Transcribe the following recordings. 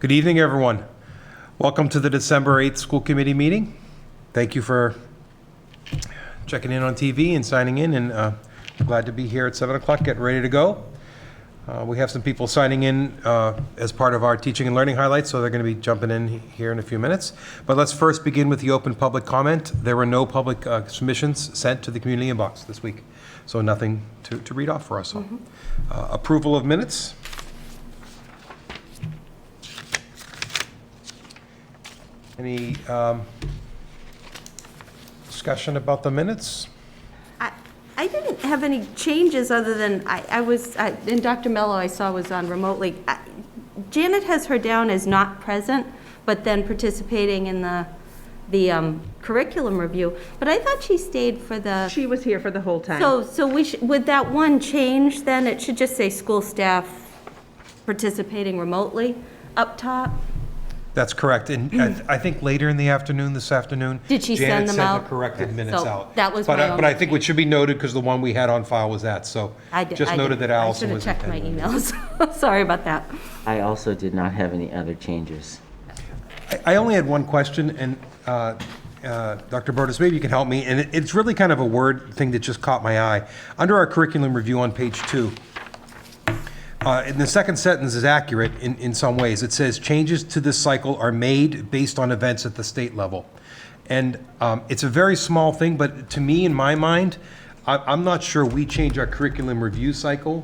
Good evening, everyone. Welcome to the December 8th school committee meeting. Thank you for checking in on TV and signing in, and we're glad to be here at 7 o'clock, getting ready to go. We have some people signing in as part of our teaching and learning highlights, so they're going to be jumping in here in a few minutes. But let's first begin with the open public comment. There were no public submissions sent to the community inbox this week, so nothing to read off for us all. Approval of minutes. Any discussion about the minutes? I didn't have any changes other than I was, and Dr. Mello I saw was on remotely. Janet has her down as not present, but then participating in the curriculum review. But I thought she stayed for the... She was here for the whole time. So with that one change, then it should just say school staff participating remotely up top. That's correct, and I think later in the afternoon, this afternoon, Did she send them Janet out? sent the corrected minutes So out. that was but my but I only think what should be noted, because the one we had on file was that, so just noted that Allison was... I should have checked my emails. Sorry about that. I also did not have any other changes. I only had one question, and Dr. Brodus, maybe you can help me, and it's really kind of a word thing that just caught my eye. Under our curriculum review on page 2, and the second sentence is accurate in some ways. It says, changes to this cycle are made based on events at the state level. And it's a very small thing, but to me, in my mind, I'm not sure we change our curriculum review cycle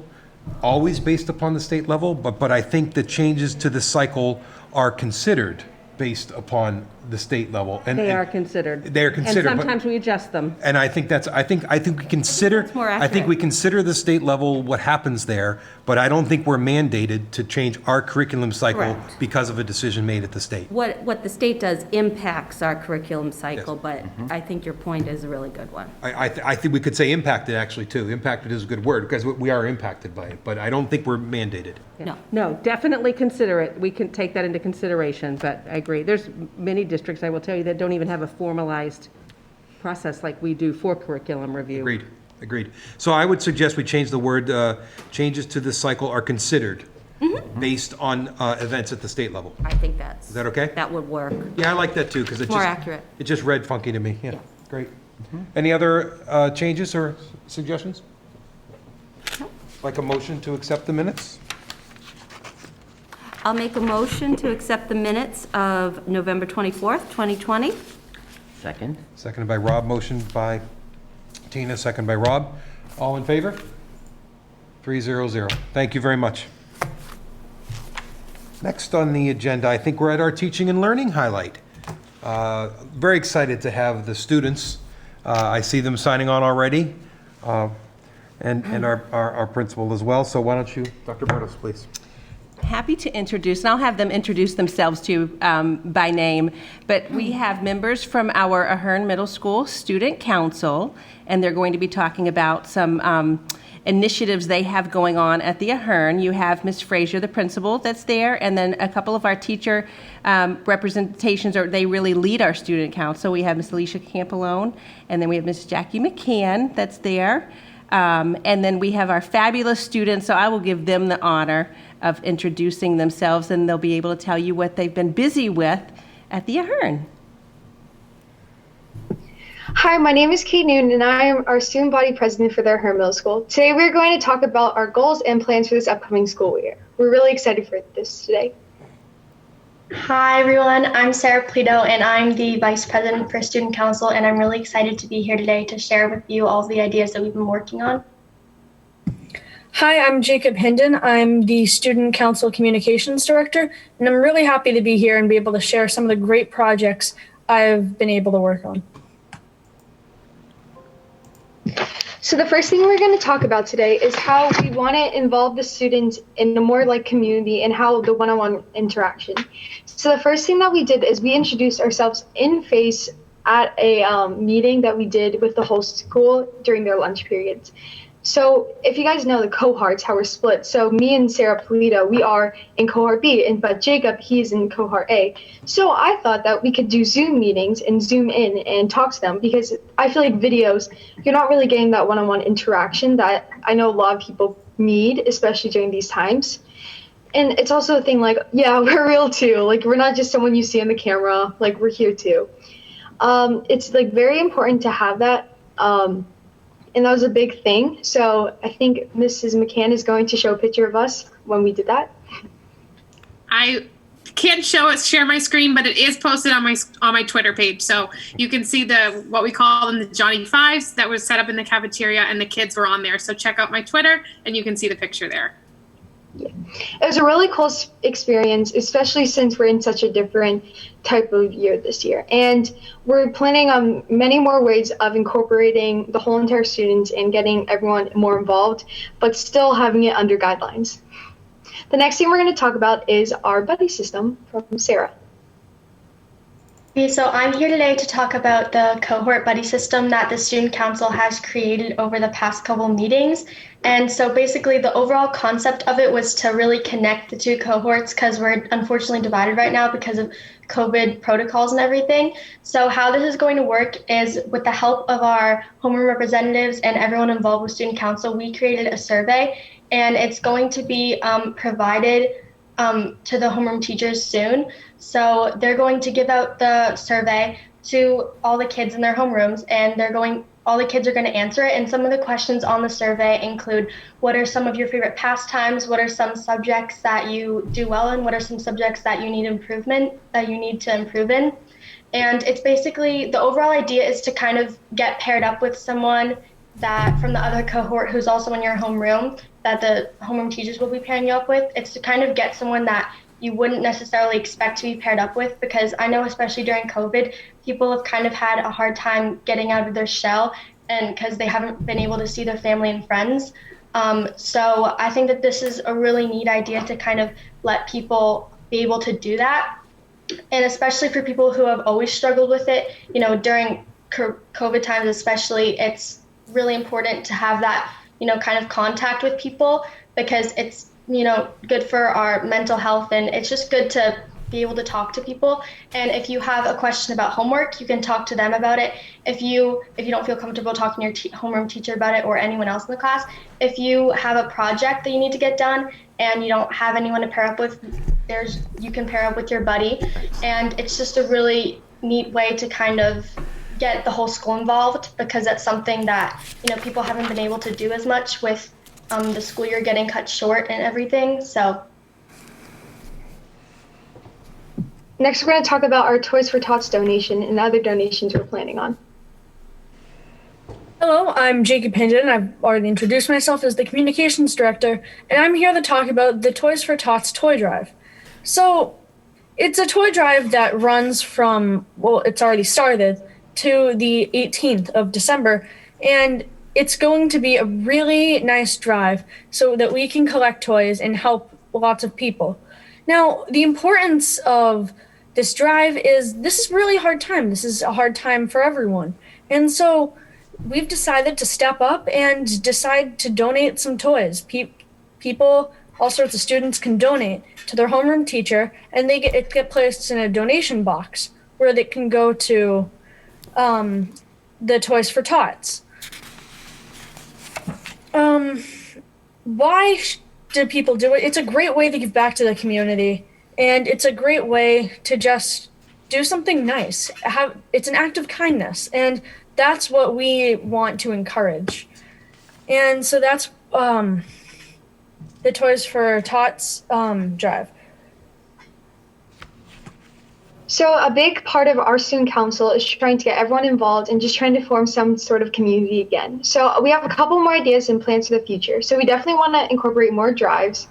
always based upon the state level, but I think the changes to the cycle are considered based upon the state level. And They are considered. They are considered. And sometimes we adjust them. And I think I think we consider, That's more I think we accurate. consider the state level what happens there, but I don't think we're mandated to change our curriculum cycle Correct. because of a decision made at the state. What the state does impacts our curriculum cycle, Yes. but I think your point is a really good one. I think we could say impacted actually too. Impacted is a good word because we are impacted by it, but I don't think we're mandated. No. No, definitely consider it. We can take that into consideration, but I agree. There's many districts, I will tell you, that don't even have a formalized process like we do for curriculum review. Agreed. So I would suggest we change the word, changes to this cycle are considered based on events at the state level. I think that's... Is that okay? That would work. Yeah, I like that too, because it More just... accurate. It just read funky to me, yeah. Yeah. Great. Any other changes or suggestions? No. Like a motion to accept the minutes? I'll make a motion to accept the minutes of November 24th, 2020. Second? Seconded by Rob, motion by Tina, seconded by Rob. All in favor? 300. Thank you very much. Next on the agenda, I think we're at our teaching and learning highlight. Very excited to have the students. I see them signing on already, and our principal as well. So why don't you, Dr. Bertos, please. Happy to introduce, and I'll have them introduce themselves to you by name, but we have members from our Ahern Middle School Student Council, and they're going to be talking about some initiatives they have going on at the Ahern. You have Ms. Frazier, the principal, that's there, and then a couple of our teacher representations, or they really lead our student council. We have Ms. Alicia Campolone, and then we have Ms. Jackie McCann that's there. And then we have our fabulous students, so I will give them the honor of introducing themselves, and they'll be able to tell you what they've been busy with at the Ahern. Hi, my name is Kate Newton, and I am our student body president for the Ahern Middle School. Today we're going to talk about our goals and plans for this upcoming school year. We're really excited for this today. Hi everyone, I'm Sarah Polito and I'm the Vice President for Student Council, and I'm really excited to be here today to share with you all the ideas that we've been working on. Hi, I'm Jacob Hinden. I'm the Student Council Communications Director, and I'm really happy to be here and be able to share some of the great projects I've been able to work on. So the first thing we're going to talk about today is how we want to involve the students in a more like community and how the one-on-one interaction. So the first thing that we did is we introduced ourselves in face at a meeting that we did with the whole school during their lunch periods. So if you guys know the cohorts, how we're split. So me and Sarah Polito, we are in cohort B, but Jacob, he's in cohort A. So I thought that we could do Zoom meetings and Zoom in and talk to them, because I feel like videos, you're not really getting that one-on-one interaction that I know a lot of people need, especially during these times. And it's also a thing like, yeah, we're real too. Like, we're not just someone you see on the camera. Like, we're here too. It's like very important to have that. And that was a big thing. So I think Mrs. McCann is going to show a picture of us when we did that. I can't share my screen, but it is posted on my Twitter page, so you can see what we call them the Johnny Fives that was set up in the cafeteria, and the kids were on there. So check out my Twitter, and you can see the picture there. Yeah. It was a really cool experience, especially since we're in such a different type of year this year. And we're planning on many more ways of incorporating the whole entire students and getting everyone more involved, but still having it under guidelines. The next thing we're going to talk about is our buddy system from Sarah. Okay, so I'm here today to talk about the cohort buddy system that the Student Council has created over the past couple meetings. And so basically the overall concept of it was to really connect the two cohorts because we're unfortunately divided right now because of COVID protocols and everything. So how this is going to work is with the help of our homeroom representatives and everyone involved with Student Council, we created a survey, and it's going to be provided to the homeroom teachers soon. So they're going to give out the survey to all the kids in their homerooms, and all the kids are going to answer it. And some of the questions on the survey include, what are some of your favorite pastimes? What are some subjects that you do well in? What are some subjects that you need to improve in? And it's basically, the overall idea is to kind of get paired up with someone that from the other cohort who's also in your homeroom, that the homeroom teachers will be pairing you up with. It's to kind of get someone that you wouldn't necessarily expect to be paired up with, because I know especially during COVID, people have kind of had a hard time getting out of their shell, and because they haven't been able to see their family and friends. So I think that this is a really neat idea to kind of let people be able to do that. And especially for people who have always struggled with it, during COVID times especially, it's really important to have that, kind of contact with people, because it's, good for our mental health, and it's just good to be able to talk to people. And if you have a question about homework, you can talk to them about it. If you don't feel comfortable talking to your homeroom teacher about it or anyone else in the class, if you have a project that you need to get done and you don't have anyone to pair up with, you can pair up with your buddy. And it's just a really neat way to kind of get the whole school involved, because that's something that people haven't been able to do as much with the school year getting cut short and everything. So Next, we're going to talk about our Toys for Tots donation and other donations we're planning on. Hello, I'm Jacob Hinden. I've already introduced myself as the communications director, and I'm here to talk about the Toys for Tots toy drive. So it's a toy drive that runs from, it's already started, to the 18th of December, and it's going to be a really nice drive so that we can collect toys and help lots of people. Now, the importance of this drive is this is really a hard time. This is a hard time for everyone. And so we've decided to step up and decide to donate some toys. People, all sorts of students can donate to their homeroom teacher, and it get placed in a donation box where they can go to the Toys for Tots. Why do people do it? It's a great way to give back to the community, and it's a great way to just do something nice. It's an act of kindness, and that's what we want to encourage. And so that's the Toys for Tots drive. So a big part of our student council is trying to get everyone involved and just trying to form some sort of community again. So we have a couple more ideas and plans for the future. So we definitely want to incorporate more drives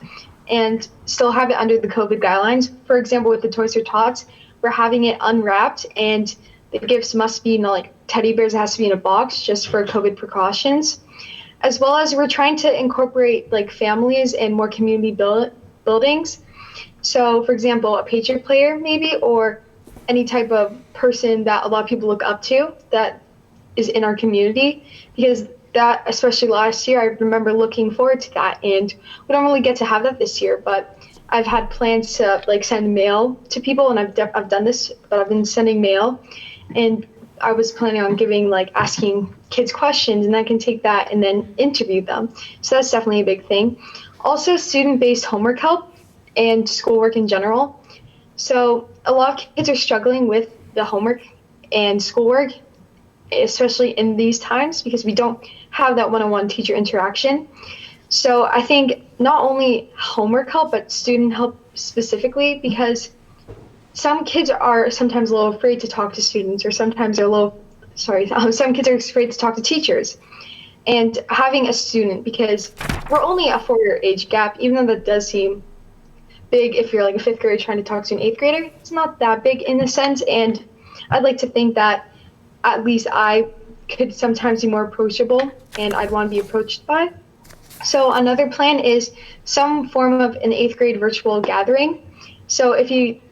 and still have it under the COVID guidelines. For example, with the Toys for Tots, we're having it unwrapped, and the gifts must be, like teddy bears, it has to be in a box just for COVID precautions. As well as we're trying to incorporate like families and more community buildings. So for example, a Patriot player maybe, or any type of person that a lot of people look up to that is in our community, because that, especially last year, I remember looking forward to that, and we don't really get to have that this year, but I've had plans to like send mail to people, and I've done this, but I've been sending mail, and I was planning on asking kids questions, and I can take that and then interview them. So that's definitely a big thing. Also, student-based homework help and schoolwork in general. So a lot of kids are struggling with the homework and schoolwork, especially in these times because we don't have that one-on-one teacher interaction. So I think not only homework help, but student help specifically, because some kids are sometimes a little afraid to talk to students, or sometimes they're some kids are afraid to talk to teachers. And having a student, because we're only a 4-year age gap, even though that does seem big if you're like a 5th grader trying to talk to an 8th grader, it's not that big in a sense. And I'd like to think that at least I could sometimes be more approachable and I'd want to be approached by. So another plan is some form of an 8th grade virtual gathering. So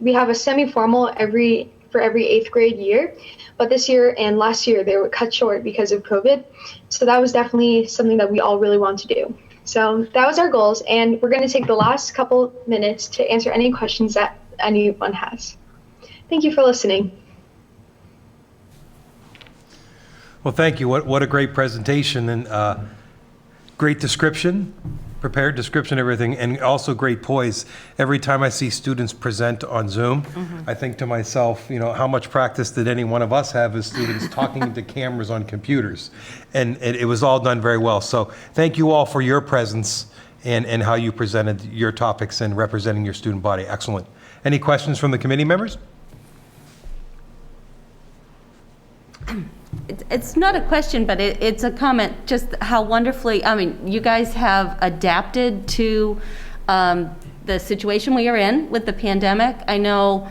we have a semi-formal for every 8th grade year, but this year and last year they were cut short because of COVID. So that was definitely something that we all really want to do. So that was our goals, and we're going to take the last couple minutes to answer any questions that anyone has. Thank you for listening. Well, thank you. What a great presentation, and great description, prepared description, everything, and also great poise. Every time I see students present on Zoom, I think to myself, how much practice did any one of us have as students talking into cameras on computers? And it was all done very well. So thank you all for your presence and how you presented your topics and representing your student body. Excellent. Any questions from the committee members? It's not a question, but it's a comment, just how wonderfully, you guys have adapted to the situation we are in with the pandemic. I know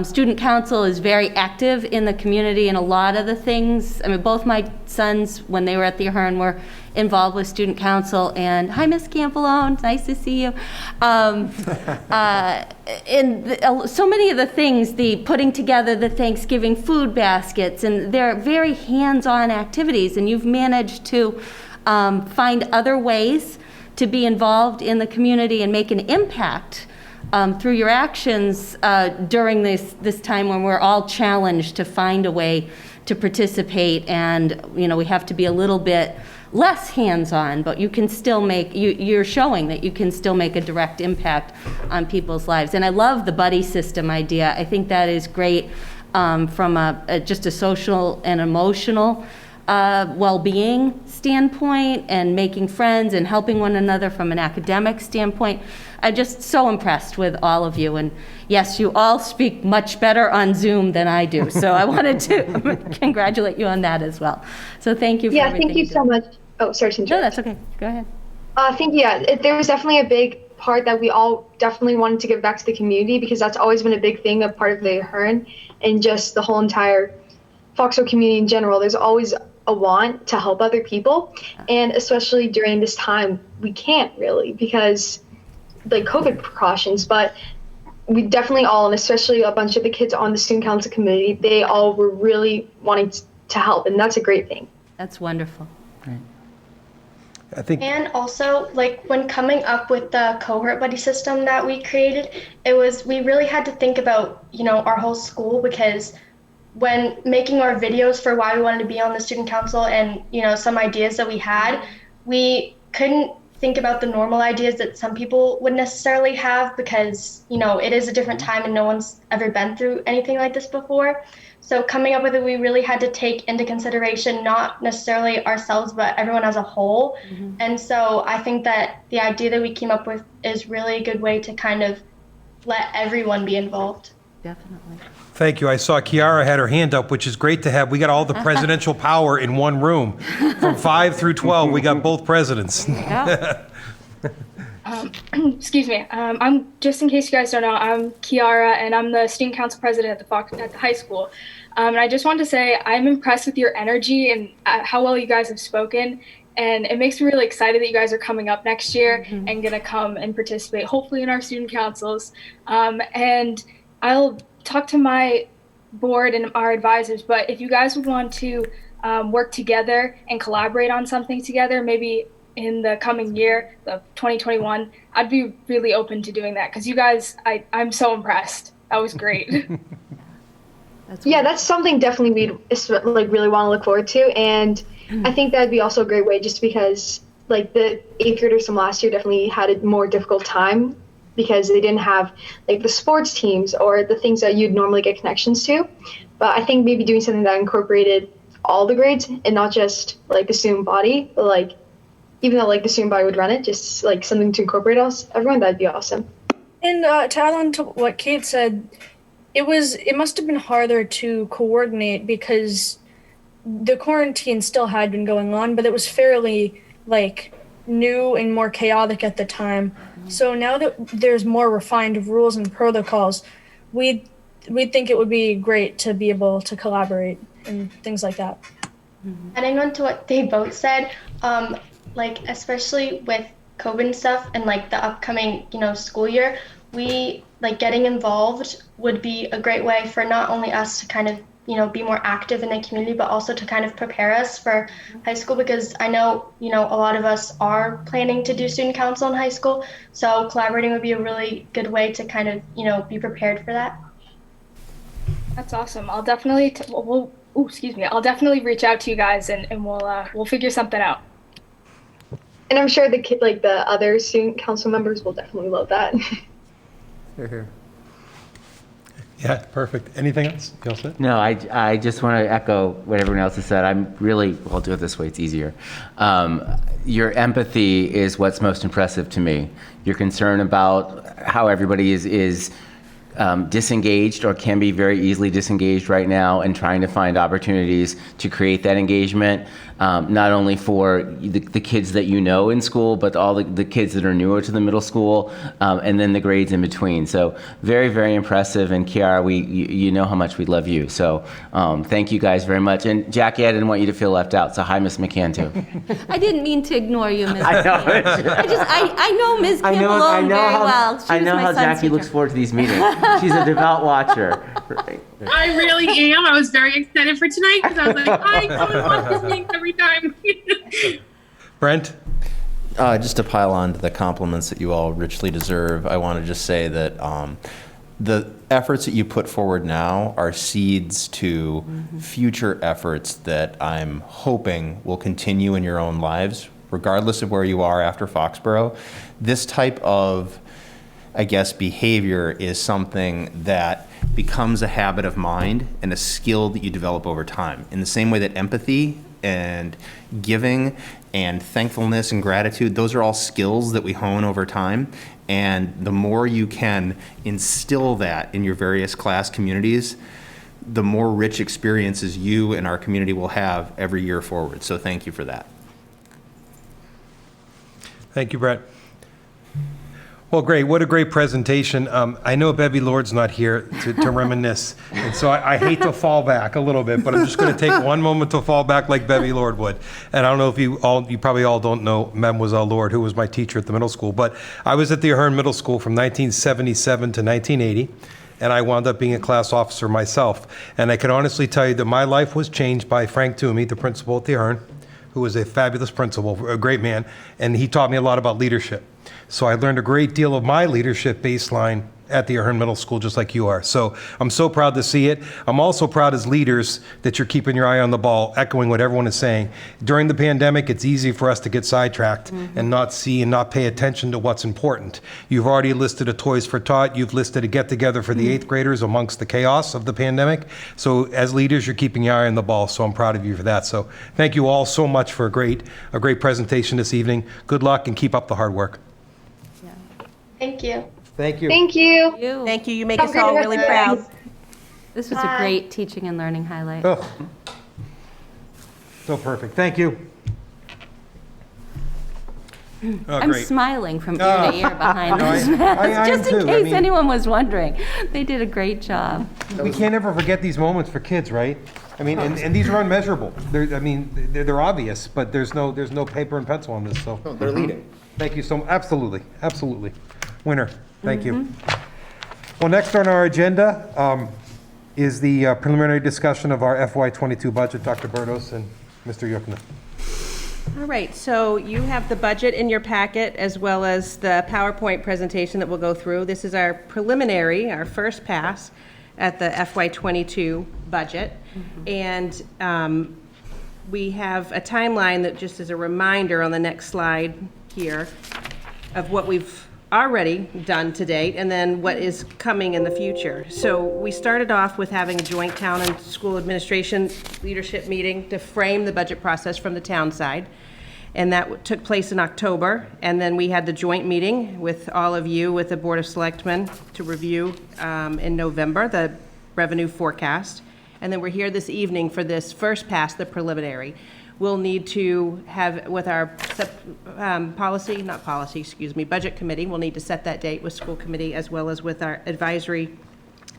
student council is very active in the community, and a lot of the things, both my sons, when they were at the Ahern, were involved with student council, and hi, Miss Campbellone, nice to see you. So many of the things, the putting together the Thanksgiving food baskets, and they're very hands-on activities, and you've managed to find other ways to be involved in the community and make an impact through your actions during this time when we're all challenged to find a way to participate, and we have to be a little bit less hands-on, but you can still you're showing that you can still make a direct impact on people's lives. And I love the buddy system idea. I think that is great from just a social and emotional well-being standpoint, and making friends and helping one another from an academic standpoint. I'm just so impressed with all of you. And yes, you all speak much better on Zoom than I do. So I wanted to congratulate you on that as well. So thank you for everything. Thank you so much. Oh, sorry to interrupt. No, that's okay. Go ahead. There was definitely a big part that we all definitely wanted to give back to the community, because that's always been a big thing, a part of the Ahern and just the whole entire Foxborough community in general. There's always a want to help other people, and especially during this time we can't really, because like COVID precautions, but we definitely all, and especially a bunch of the kids on the student council committee, they all were really wanting to help, and that's a great thing. That's wonderful. I think. And also, like, when coming up with the cohort buddy system that we created, we really had to think about, our whole school, because when making our videos for why we wanted to be on the student council and, some ideas that we had, we couldn't think about the normal ideas that some people would necessarily have, because, it is a different time and no one's ever been through anything like this before. So coming up with it, we really had to take into consideration not necessarily ourselves, but everyone as a whole. Mm-hmm. And so I think that the idea that we came up with is really a good way to kind of let everyone be involved. Definitely. Thank you. I saw Kiara had her hand up, which is great to have. We got all the presidential power in one room. From 5 through 12, we got both presidents. Yeah. Excuse me. I'm, just in case you guys don't know, I'm Kiara, and I'm the student council president at the high school. And I just wanted to say I'm impressed with your energy and how well you guys have spoken. And it makes me really excited that you guys are coming up next year and going to come and participate, hopefully, in our student councils. And I'll talk to my board and our advisors, but if you guys would want to work together and collaborate on something together, maybe in the coming year, the 2021, I'd be really open to doing that, because you guys, I'm so impressed. That was great. That's something definitely we'd really want to look forward to, and I think that'd be also a great way, just because the 8th graders from last year definitely had a more difficult time because they didn't have like the sports teams or the things that you'd normally get connections to. But I think maybe doing something that incorporated all the grades and not just like the student body, but like even though like the student body would run it, just like something to incorporate everyone, that'd be awesome. And to add on to what Kate said, it must have been harder to coordinate because the quarantine still had been going on, but it was fairly like new and more chaotic at the time. So now that there's more refined rules and protocols, we think it would be great to be able to collaborate and things like that. Adding on to what they both said, like especially with COVID and stuff and like the upcoming, school year, we like getting involved would be a great way for not only us to kind of, be more active in the community, but also to kind of prepare us for high school, because I know, a lot of us are planning to do student council in high school. So collaborating would be a really good way to kind of, be prepared for that. That's awesome. I'll definitely I'll definitely reach out to you guys and we'll figure something out. And I'm sure the other student council members will definitely love that. Yeah, perfect. Anything else? You all set? No, I just want to echo what everyone else has said. I'll do it this way, it's easier. Your empathy is what's most impressive to me. Your concern about how everybody is disengaged or can be very easily disengaged right now, and trying to find opportunities to create that engagement, not only for the kids that in school, but all the kids that are newer to the middle school, and then the grades in between. So very, very impressive. And Kiara, you know how much we love you. So thank you guys very much. And Jackie, I didn't want you to feel left out. So hi, Miss McCann, too. I didn't mean to ignore you, Ms. I know. I know Ms. Kim Malone very well. I know how Jackie looks forward to these meetings. She's a devout watcher. I really am. I was very excited for tonight because I was like, I don't want this thing every time. Brent? Just to pile on to the compliments that you all richly deserve, I want to just say that the efforts that you put forward now are seeds to future efforts that I'm hoping will continue in your own lives, regardless of where you are after Foxborough. This type of, behavior is something that becomes a habit of mind and a skill that you develop over time. In the same way that empathy and giving and thankfulness and gratitude, those are all skills that we hone over time. And the more you can instill that in your various class communities, the more rich experiences you and our community will have every year forward. So thank you for that. Thank you, Brett. Well, great. What a great presentation. I know Bevy Lord's not here to reminisce, and so I hate to fall back a little bit, but I'm just going to take one moment to fall back like Bevy Lord would. And I don't know if you probably all don't know Mademoiselle Lord, who was my teacher at the middle school, but I was at the Ahern Middle School from 1977 to 1980, and I wound up being a class officer myself. And I can honestly tell you that my life was changed by Frank Toomey, the principal at the Ahern, who was a fabulous principal, a great man, and he taught me a lot about leadership. So I learned a great deal of my leadership baseline at the Ahern Middle School, just like you are. So I'm so proud to see it. I'm also proud as leaders that you're keeping your eye on the ball, echoing what everyone is saying. During the pandemic, it's easy for us to get sidetracked and not see and not pay attention to what's important. You've already listed a Toys for Tot. You've listed a get-together for the 8th graders amongst the chaos of the pandemic. So as leaders, you're keeping your eye on the ball, so I'm proud of you for that. So thank you all so much for a great presentation this evening. Good luck and keep up the hard work. Thank you. Thank you. Thank you. Thank you. You make us all really proud. This was a great teaching and learning highlight. Oh, so perfect. Thank you. Oh, I'm great. smiling from ear to ear behind No, this. I am Just in too. case anyone was wondering. They did a great job. We can't ever forget these moments for kids, right? I mean, and these are unmeasurable. They're obvious, but there's no paper and pencil on this. So They're leading. thank you so much. Absolutely. Winner. Thank you. Well, next on our agenda is the preliminary discussion of our FY22 budget. Dr. Berdos and Mr. Yukna. All right, so you have the budget in your packet as well as the PowerPoint presentation that we'll go through. This is our preliminary, our first pass at the FY22 budget. And we have a timeline that just as a reminder on the next slide here of what we've already done to date, and then what is coming in the future. So we started off with having a joint town and school administration leadership meeting to frame the budget process from the town side. And that took place in October. And then we had the joint meeting with all of you, with the Board of Selectmen, to review in November the revenue forecast. And then we're here this evening for this first pass, the preliminary. We'll need to have, with our budget committee, we'll need to set that date with school committee as well as with our advisory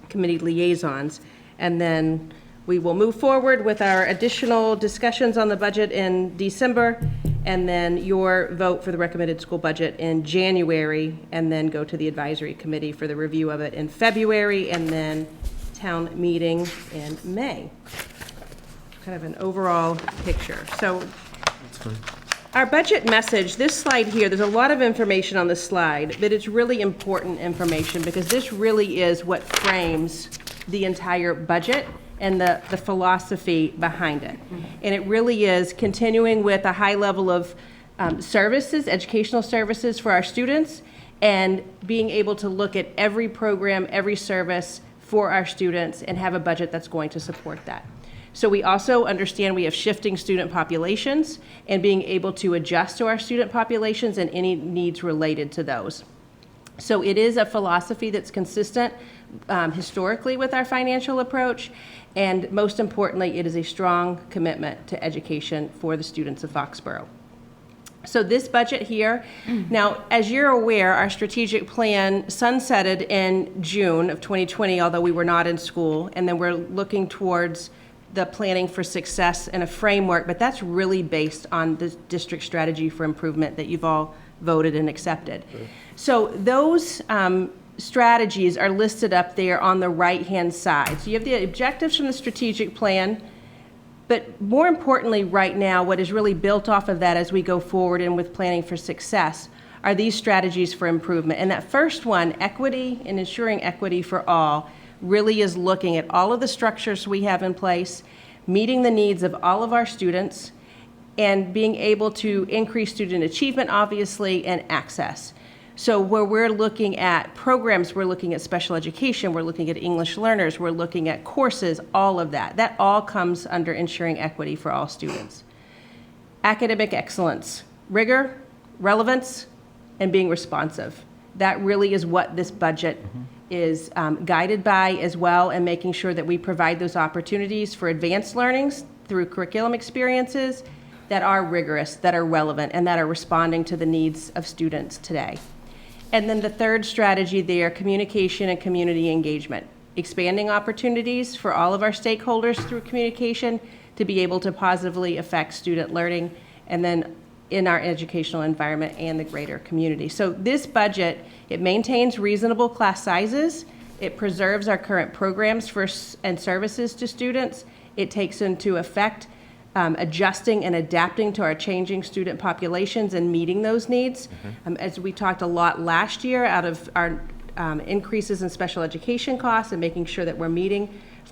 committee liaisons. And then we will move forward with our additional discussions on the budget in December, and then your vote for the recommended school budget in January, and then go to the advisory committee for the review of it in February, and then town meeting in May. Kind of an overall picture. So our budget message, this slide here, there's a lot of information on this slide, but it's really important information because this really is what frames the entire budget and the philosophy behind it. And it really is continuing with a high level of services, educational services for our students, and being able to look at every program, every service for our students and have a budget that's going to support that. So we also understand we have shifting student populations and being able to adjust to our student populations and any needs related to those. So it is a philosophy that's consistent historically with our financial approach, and most importantly, it is a strong commitment to education for the students of Foxborough. So this budget here, now, as you're aware, our strategic plan sunsetted in June of 2020, although we were not in school, and then we're looking towards the planning for success and a framework, but that's really based on the district strategy for improvement that you've all voted and accepted. So those strategies are listed up there on the right-hand side. So you have the objectives from the strategic plan, but more importantly right now, what is really built off of that as we go forward and with planning for success are these strategies for improvement. And that first one, equity and ensuring equity for all, really is looking at all of the structures we have in place, meeting the needs of all of our students, and being able to increase student achievement, obviously, and access. So where we're looking at programs, we're looking at special education, we're looking at English learners, we're looking at courses, all of that. That all comes under ensuring equity for all students. Academic excellence, rigor, relevance, and being responsive. That really is what this budget is guided by as well, and making sure that we provide those opportunities for advanced learnings through curriculum experiences that are rigorous, that are relevant, and that are responding to the needs of students today. And then the third strategy there, communication and community engagement, expanding opportunities for all of our stakeholders through communication to be able to positively affect student learning, and then in our educational environment and the greater community. So this budget, it maintains reasonable class sizes, it preserves our current programs and services to students, it takes into effect adjusting and adapting to our changing student populations and meeting those needs. As we talked a lot last year, out of our increases in special education costs and making sure that we're meeting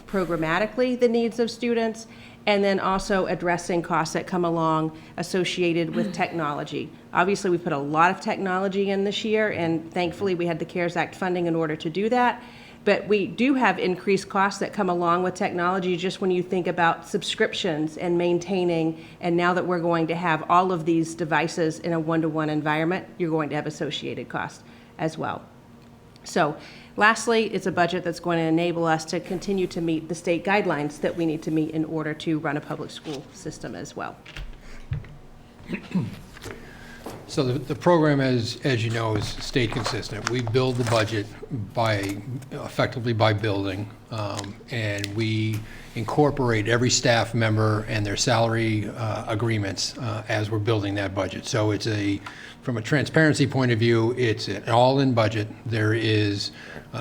programmatically the needs of students, and then also addressing costs that come along associated with technology. Obviously, we put a lot of technology in this year, and thankfully we had the CARES Act funding in order to do that. But we do have increased costs that come along with technology, just when you think about subscriptions and maintaining, and now that we're going to have all of these devices in a one-to-one environment, you're going to have associated costs as well. So lastly, it's a budget that's going to enable us to continue to meet the state guidelines that we need to meet in order to run a public school system as well. So the program, as you know, is stayed consistent. We build the budget effectively by building, and we incorporate every staff member and their salary agreements as we're building that budget. So it's from a transparency point of view, it's an all-in budget. There is,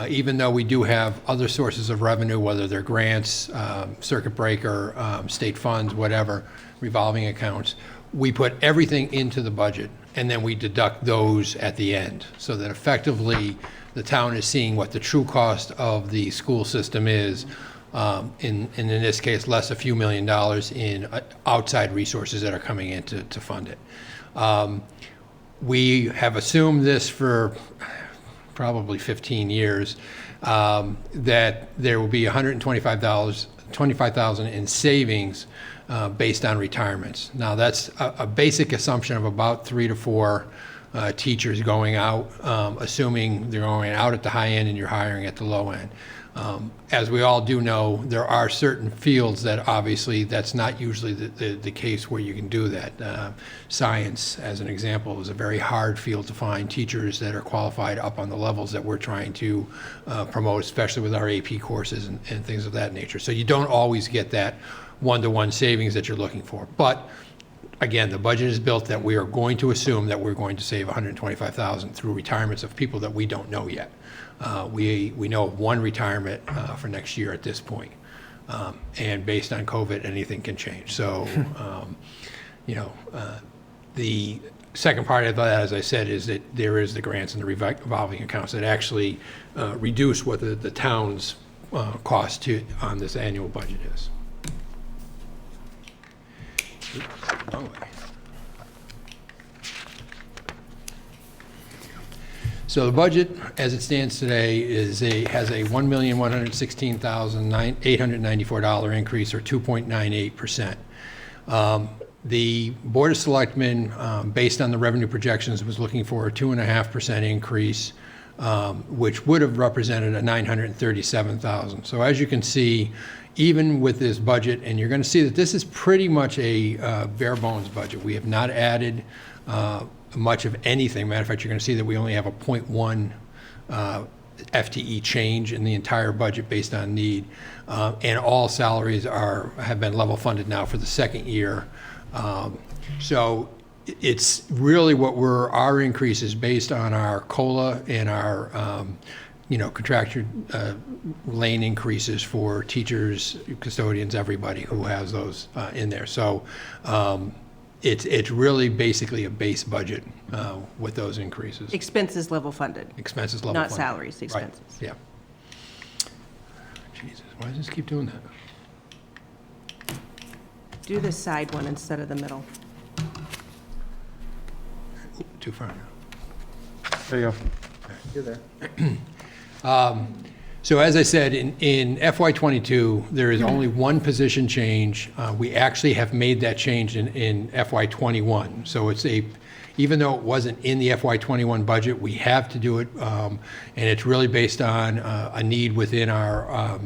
even though we do have other sources of revenue, whether they're grants, circuit breaker, state funds, whatever, revolving accounts, we put everything into the budget, and then we deduct those at the end, so that effectively the town is seeing what the true cost of the school system is, in this case, less a few $1 million in outside resources that are coming in to fund it. We have assumed this for probably 15 years, that there will be $125,000 in savings based on retirements. Now, that's a basic assumption of about 3 to 4 teachers going out, assuming they're going out at the high end and you're hiring at the low end. As we all do know, there are certain fields that obviously that's not usually the case where you can do that. Science, as an example, is a very hard field to find teachers that are qualified up on the levels that we're trying to promote, especially with our AP courses and things of that nature. So you don't always get that one-to-one savings that you're looking for. But again, the budget is built that we are going to assume that we're going to save $125,000 through retirements of people that we don't know yet. We know of one retirement for next year at this point. And based on COVID, anything can change. So, the second part of that, as I said, is that there is the grants and the revolving accounts that actually reduce what the town's cost on this annual budget is. Wrong way. So the budget, as it stands today, has a $1,116,894 increase, or 2.98%. The Board of Selectmen, based on the revenue projections, was looking for a 2.5% increase, which would have represented a $937,000. So as you can see, even with this budget, and you're going to see that this is pretty much a bare bones budget. We have not added much of anything. Matter of fact, you're going to see that we only have a 0.1 FTE change in the entire budget based on need, and all salaries have been level funded now for the second year. So it's really our increase is based on our COLA and our contractual lane increases for teachers, custodians, everybody who has those in there. So it's really basically a base budget with those increases. Expenses level funded. Expenses level Not funded. salaries, expenses. Right. Yeah. Jesus, why does this keep doing that? Do the side one instead of the middle. Too far now. There you go. You're there. So as I said, in FY22, there is only one position change. We actually have made that change in FY21. So even though it wasn't in the FY21 budget, we have to do it, and it's really based on a need within our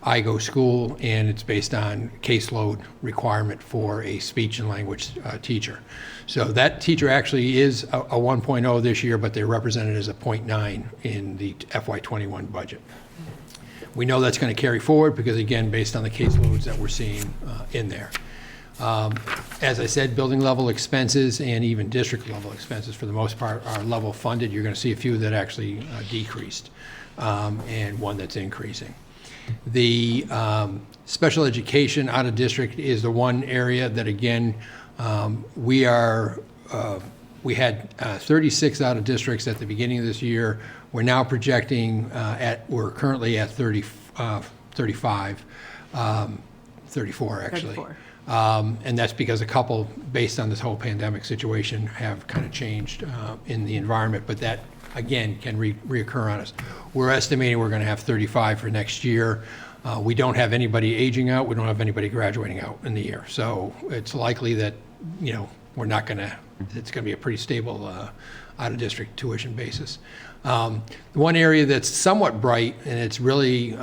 IGO school, and it's based on caseload requirement for a speech and language teacher. So that teacher actually is a 1.0 this year, but they're represented as a 0.9 in the FY21 budget. We know that's going to carry forward because, again, based on the caseloads that we're seeing in there. As I said, building level expenses and even district level expenses, for the most part, are level funded. You're going to see a few that actually decreased, and one that's increasing. The special education out of district is the one area that, again, we had 36 out of districts at the beginning of this year. We're now projecting we're currently at 34 actually. 34. And that's because a couple, based on this whole pandemic situation, have kind of changed in the environment, but that, again, can reoccur on us. We're estimating we're going to have 35 for next year. We don't have anybody aging out. We don't have anybody graduating out in the year. So it's likely that, we're not going to, it's going to be a pretty stable out-of-district tuition basis. The one area that's somewhat bright, and it's really,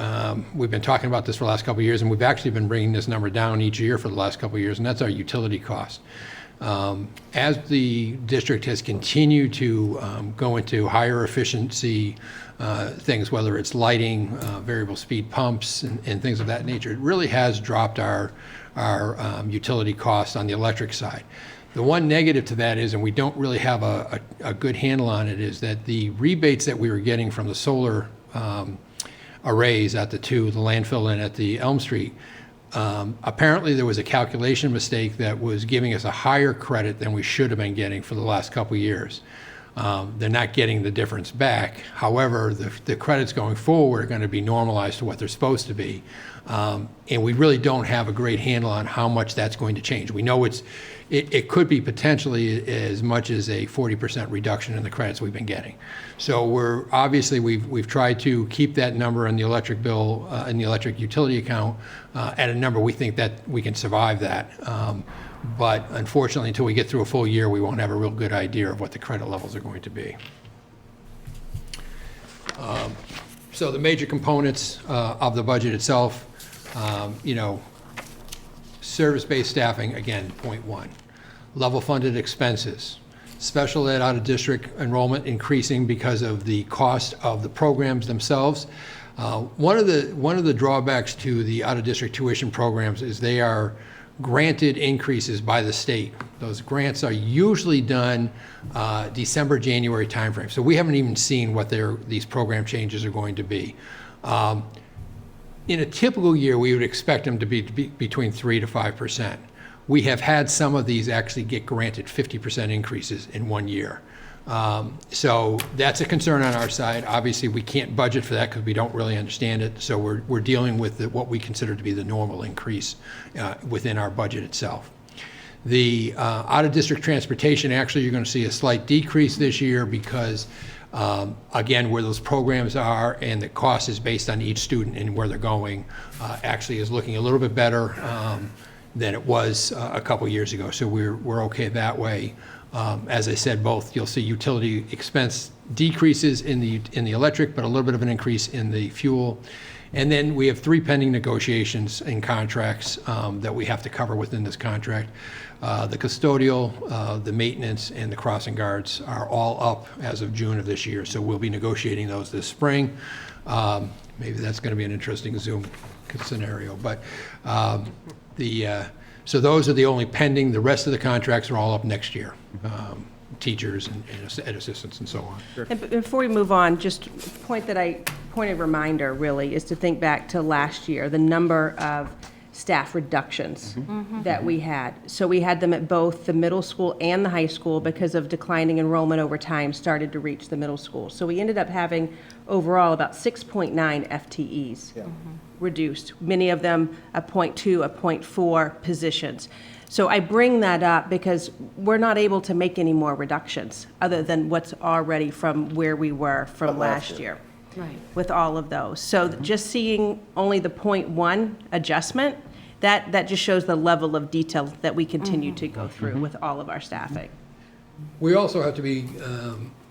we've been talking about this for the last couple of years, and we've actually been bringing this number down each year for the last couple of years, and that's our utility cost. As the district has continued to go into higher efficiency things, whether it's lighting, variable speed pumps, and things of that nature, it really has dropped our utility costs on the electric side. The one negative to that is, and we don't really have a good handle on it, is that the rebates that we were getting from the solar arrays at the landfill and at the Elm Street, apparently there was a calculation mistake that was giving us a higher credit than we should have been getting for the last couple of years. They're not getting the difference back. However, the credits going forward are going to be normalized to what they're supposed to be. And we really don't have a great handle on how much that's going to change. We know it could be potentially as much as a 40% reduction in the credits we've been getting. So we've tried to keep that number in the electric bill, in the electric utility account, at a number we think that we can survive that. But unfortunately, until we get through a full year, we won't have a real good idea of what the credit levels are going to be. So the major components of the budget itself, service-based staffing, again, point one. Level funded expenses. Special ed out-of-district enrollment increasing because of the cost of the programs themselves. One of the drawbacks to the out-of-district tuition programs is they are granted increases by the state. Those grants are usually done December, January timeframe. So we haven't even seen what these program changes are going to be. In a typical year, we would expect them to be between 3 to 5%. We have had some of these actually get granted 50% increases in 1 year. So that's a concern on our side. Obviously, we can't budget for that because we don't really understand it. So we're dealing with what we consider to be the normal increase within our budget itself. The out-of-district transportation, actually, you're going to see a slight decrease this year because, again, where those programs are and the cost is based on each student and where they're going, actually is looking a little bit better than it was a couple years ago. So we're okay that way. As I said, you'll see utility expense decreases in the electric, but a little bit of an increase in the fuel. And then we have 3 pending negotiations and contracts that we have to cover within this contract. The custodial, the maintenance, and the crossing guards are all up as of June of this year. So we'll be negotiating those this spring. Maybe that's going to be an interesting Zoom scenario. But so those are the only pending. The rest of the contracts are all up next year. Teachers and ed assistants and so on. Sure. And before we move on, just point of reminder really is to think back to last year, the number of staff reductions that we had. So we had them at both the middle school and the high school because of declining enrollment over time started to reach the middle school. So we ended up having overall about 6.9 FTEs reduced, many of them a 0.2, a 0.4 positions. So I bring that up because we're not able to make any more reductions other than what's already from where we were from last year. Right. With all of those. So just seeing only the 0.1 adjustment, that just shows the level of detail that we continue to go through with all of our staffing. We also have to be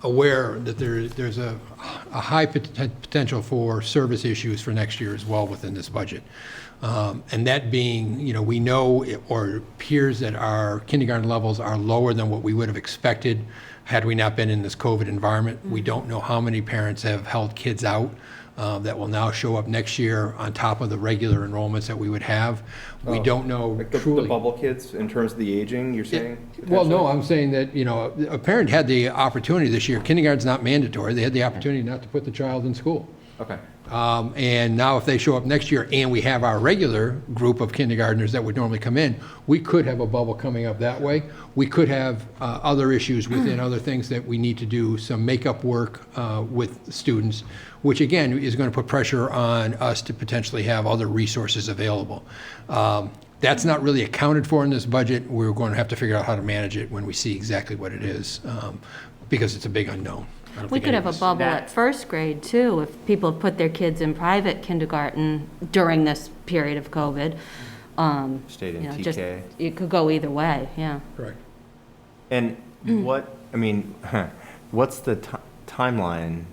aware that there's a high potential for service issues for next year as well within this budget. And that being, we know or appears that our kindergarten levels are lower than what we would have expected had we not been in this COVID environment. We don't know how many parents have held kids out that will now show up next year on top of the regular enrollments that we would have. We don't know like truly. The bubble kids in terms of the aging, you're saying? Well, no, I'm saying that, a parent had the opportunity this year. Kindergarten's not mandatory. They had the opportunity not to put the child in school. Okay. And now if they show up next year and we have our regular group of kindergartners that would normally come in, we could have a bubble coming up that way. We could have other issues within other things that we need to do, some makeup work with students, which again is going to put pressure on us to potentially have other resources available. That's not really accounted for in this budget. We're going to have to figure out how to manage it when we see exactly what it is, because it's a big unknown. We could have a bubble at first grade too, if people have put their kids in private kindergarten during this period of COVID. Stayed in TK. It could go either way, yeah. Correct. And what's the timeline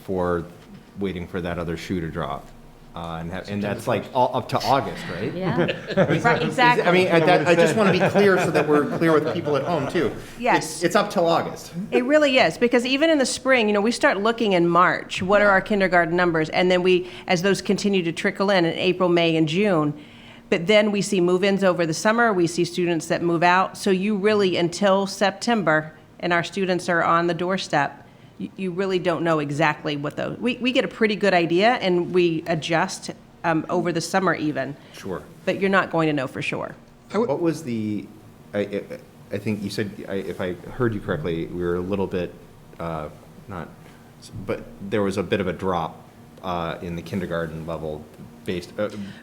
for waiting for that other shoe to drop? And that's like all up to August, right? Yeah. Right, exactly. I just want to be clear so that we're clear with people at home too. Yes. It's up till August. It really is, because even in the spring, we start looking in March, what are our kindergarten numbers? And then as those continue to trickle in April, May, and June, but then we see move-ins over the summer, we see students that move out. So you really, until September, and our students are on the doorstep, you really don't know exactly what those, we get a pretty good idea and we adjust over the summer even. Sure. But you're not going to know for sure. What was I think you said, if I heard you correctly, we were a little bit but there was a bit of a drop in the kindergarten level based.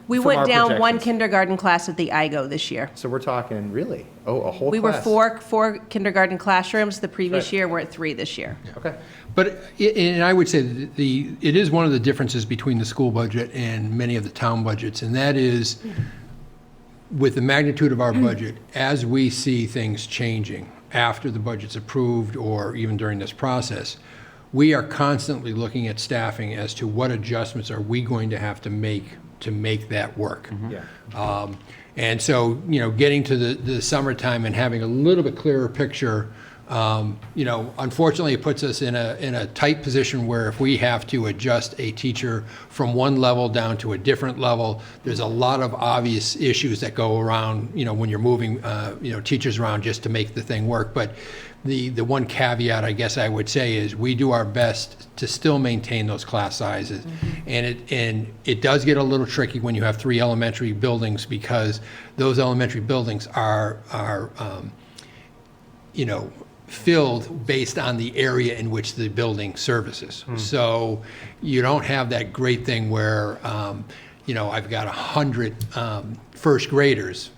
We from went our down one projections. kindergarten class at the IGO this year. So we're talking really, a whole We were class. four kindergarten classrooms the previous Right. year. We're at 3 this year. Okay. But, and I would say that it is one of the differences between the school budget and many of the town budgets, and that is with the magnitude of our budget, as we see things changing after the budget's approved or even during this process, we are constantly looking at staffing as to what adjustments are we going to have to make that work. Yeah. And so, getting to the summertime and having a little bit clearer picture, unfortunately, it puts us in a tight position where if we have to adjust a teacher from one level down to a different level, there's a lot of obvious issues that go around, when you're moving, teachers around just to make the thing work. But the one caveat, I guess I would say, is we do our best to still maintain those class sizes. And it does get a little tricky when you have 3 elementary buildings, because those elementary buildings are filled based on the area in which the building services. So you don't have that great thing where, I've got 100 first graders,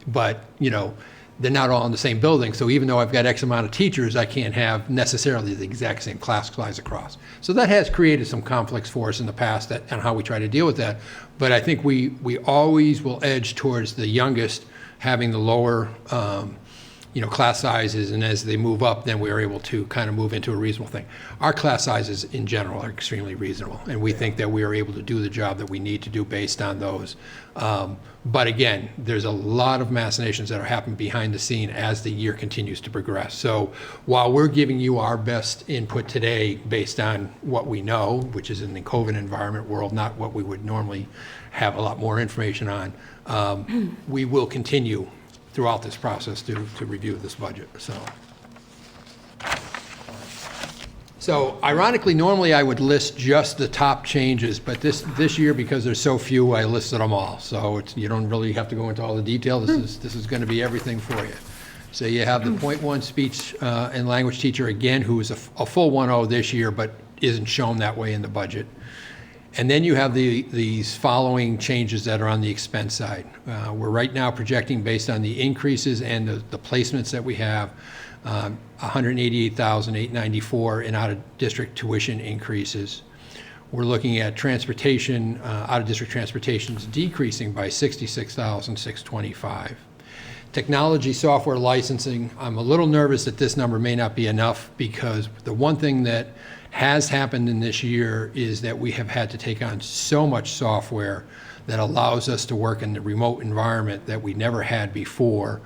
but, they're not all in the same building. So even though I've got X amount of teachers, I can't have necessarily the exact same class size across. So that has created some conflicts for us in the past and how we try to deal with that. But I think we always will edge towards the youngest having the lower class sizes, and as they move up, then we're able to kind of move into a reasonable thing. Our class sizes in general are extremely reasonable, and we think that we are able to do the job that we need to do based on those. But again, there's a lot of machinations that are happening behind the scene as the year continues to progress. So while we're giving you our best input today based on what we know, which is in the COVID environment world, not what we would normally have a lot more information on, we will continue throughout this process to review this budget. So ironically, normally I would list just the top changes, but this year, because there's so few, I listed them all. So you don't really have to go into all the detail. This is going to be everything for you. So you have the .1 speech and language teacher again, who is a full 1.0 this year, but isn't shown that way in the budget. And then you have these following changes that are on the expense side. We're right now projecting, based on the increases and the placements that we have, $188,894 in out-of-district tuition increases. We're looking at transportation, out-of-district transportation's decreasing by $66,625. Technology software licensing, I'm a little nervous that this number may not be enough, because the one thing that has happened in this year is that we have had to take on so much software that allows us to work in the remote environment that we never had before.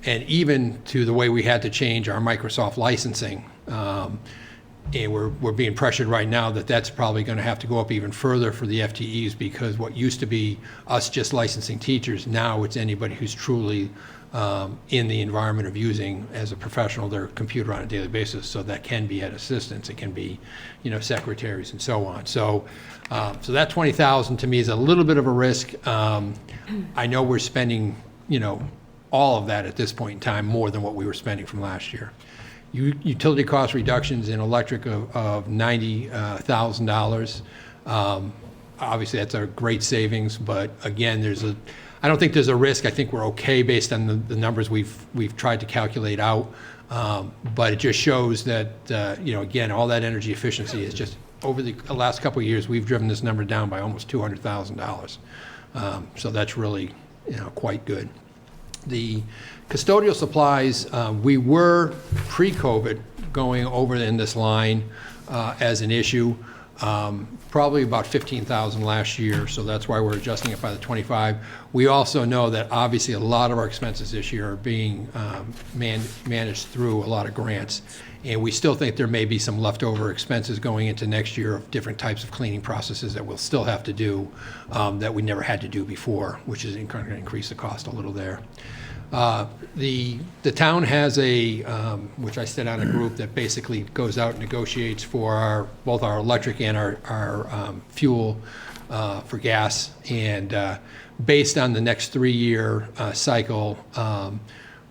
And even to the way we had to change our Microsoft licensing. And we're being pressured right now that that's probably going to have to go up even further for the FTEs, because what used to be us just licensing teachers, now it's anybody who's truly in the environment of using, as a professional, their computer on a daily basis. So that can be head assistants, it can be, secretaries and so on. So that 20,000 to me is a little bit of a risk. I know we're spending, all of that at this point in time, more than what we were spending from last year. Utility cost reductions in electric of $90,000. Obviously, that's a great savings, but again, I don't think there's a risk. I think we're okay based on the numbers we've tried to calculate out. But it just shows that, again, all that energy efficiency is just, over the last couple of years, we've driven this number down by almost $200,000. So that's really, quite good. The custodial supplies, we were pre-COVID going over in this line as an issue, probably about 15,000 last year, so that's why we're adjusting it by the 25. We also know that obviously a lot of our expenses this year are being managed through a lot of grants, and we still think there may be some leftover expenses going into next year of different types of cleaning processes that we'll still have to do that we never had to do before, which is going to increase the cost a little there. The town has which I sit on a group that basically goes out and negotiates for both our electric and our fuel for gas, and based on the next 3-year cycle,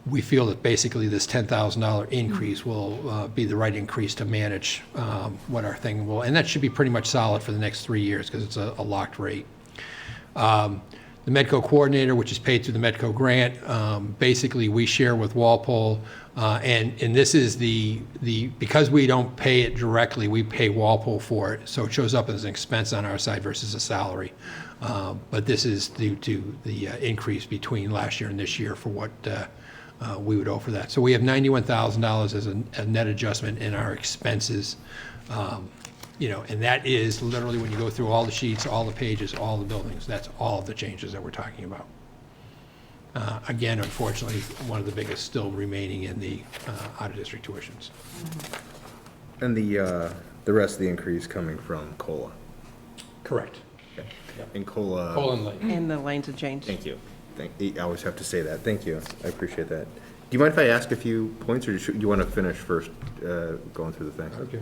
we feel that basically this $10,000 increase will be the right increase to manage what our thing will, and that should be pretty much solid for the next 3 years because it's a locked rate. The Medco coordinator, which is paid through the Medco grant, basically we share with Walpole, and this is because we don't pay it directly, we pay Walpole for it, so it shows up as an expense on our side versus a salary. But this is due to the increase between last year and this year for what we would owe for that. So we have $91,000 as a net adjustment in our expenses. And that is literally when you go through all the sheets, all the pages, all the buildings, that's all of the changes that we're talking about. Again, unfortunately, one of the biggest still remaining in the out-of-district tuitions. And the rest of the increase coming from COLA. Correct. Okay. And COLA. Colin Lane. And the lanes have changed. Thank you. I always have to say that. Thank you. I appreciate that. Do you mind if I ask a few points, or do you want to finish first going through the things? Okay.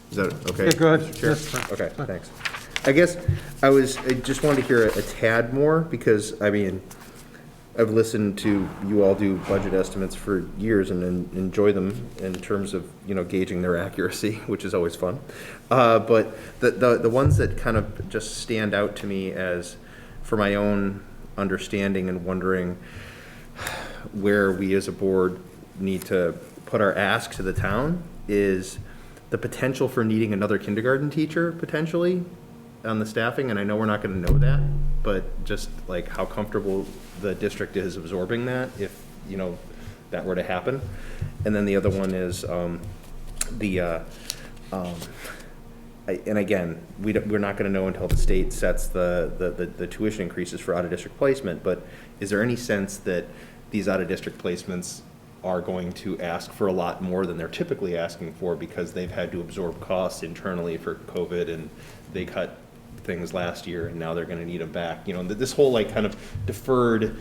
Is that okay? Yeah, go ahead. Mr. Chair? Yes, fine. Okay, thanks. I guess I just wanted to hear a tad more because, I mean, I've listened to you all do budget estimates for years and enjoy them in terms of, gauging their accuracy, which is always fun. But the ones that kind of just stand out to me as, for my own understanding and wondering where we as a board need to put our ask to the town is the potential for needing another kindergarten teacher potentially on the staffing, and I know we're not going to know that, but just like how comfortable the district is absorbing that if that were to happen. And then the other one is and again, we're not going to know until the state sets the tuition increases for out-of-district placement, but is there any sense that these out-of-district placements are going to ask for a lot more than they're typically asking for because they've had to absorb costs internally for COVID and they cut things last year and now they're going to need them back? This whole kind of deferred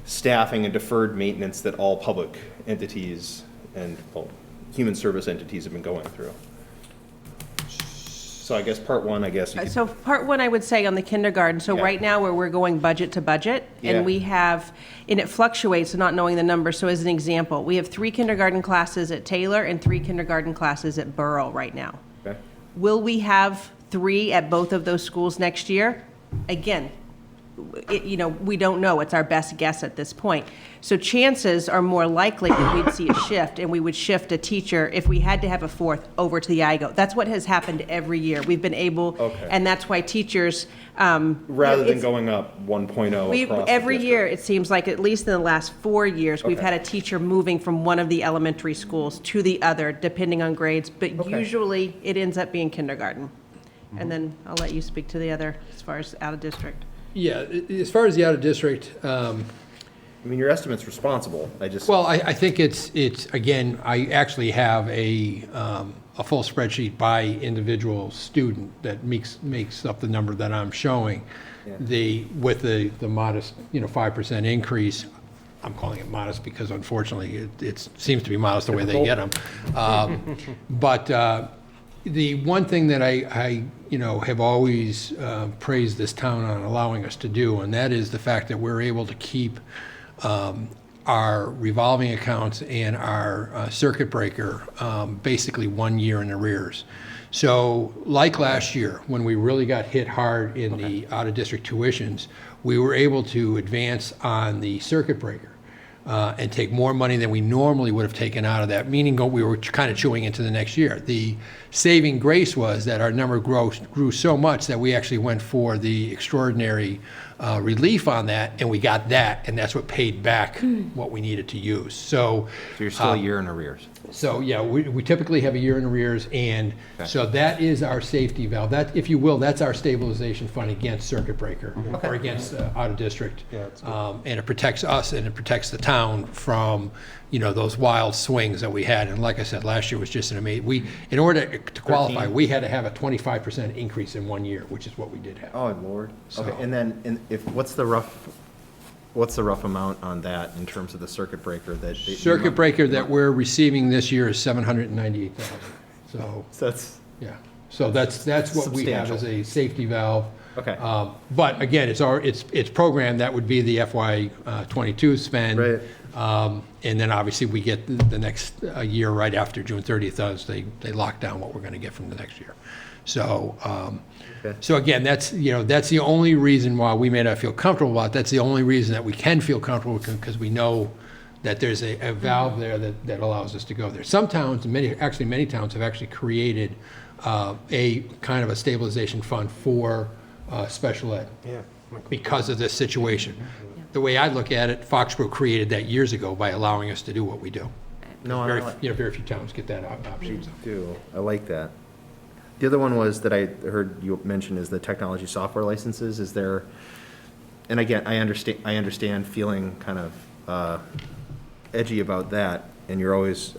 staffing and deferred maintenance that all public entities and human service entities have been going through. So I guess part one, So part one, I would say on the kindergarten, so Yeah. right now where we're going budget to budget, Yeah. and and it fluctuates, not knowing the number. So as an example, we have 3 kindergarten classes at Taylor and 3 kindergarten classes at Borough right now. Okay. Will we have 3 at both of those schools next year? Again, we don't know. It's our best guess at this point. So chances are more likely that we'd see a shift, and we would shift a teacher if we had to have a 4th over to the IGO. That's what has happened every year. We've been able, Okay. and that's why teachers. Rather than going up 1.0 across the Every year, district. it seems like, at least in the last 4 years, we've Okay. had a teacher moving from one of the elementary schools to the other, depending on grades, but Okay. usually it ends up being kindergarten. And then I'll let you speak to the other as far as out of district. Yeah, as far as the out-of-district, I mean, your estimate's responsible. well, I think it's again, I actually have a full spreadsheet by individual student that makes up the number that I'm showing. Yeah. With the modest, 5% increase, I'm calling it modest because unfortunately it seems to be modest the way they get them. But the one thing that I have always praised this town on allowing us to do, and that is the fact that we're able to keep our revolving accounts and our circuit breaker basically 1 year in arrears. So like last year, when we really got hit hard in the out-of-district tuitions, we were able to advance on the circuit breaker and take more money than we normally would have taken out of that, meaning we were kind of chewing into the next year. The saving grace was that our number grew so much that we actually went for the extraordinary relief on that, and we got that, and that's what paid back what we needed to use. So you're still a year in arrears. So, yeah, we typically have a year in arrears, and so that is our safety valve. That, if you will, that's our stabilization fund against circuit breaker or against out-of-district. And it protects us and it protects the town from, those wild swings that we had. And like I said, last year was just an amazing, in order to qualify, we had to have a 25% increase in 1 year, which is what we did have. Oh, Lord. So- Okay, and then what's the rough amount on that in terms of the circuit breaker Circuit breaker that we're receiving this year is $798,000. So, that's yeah, so that's what we have as a safety valve. Okay. But again, it's programmed, that would be the FY '22 spend. Right. And then obviously we get the next year right after June 30th, they lock down what we're going to get from the next year. So, so again, that's the only reason why we may not feel comfortable about it. That's the only reason that we can feel comfortable, because we know that there's a valve there that allows us to go there. Some towns, many towns have actually created a kind of a stabilization fund for special ed because of this situation. The way I look at it, Foxborough created that years ago by allowing us to do what we do. No, Very few towns get that option. So. do. I like that. The other one was that I heard you mention is the technology software licenses. Is there, and again, I understand feeling kind of edgy about that, and you're always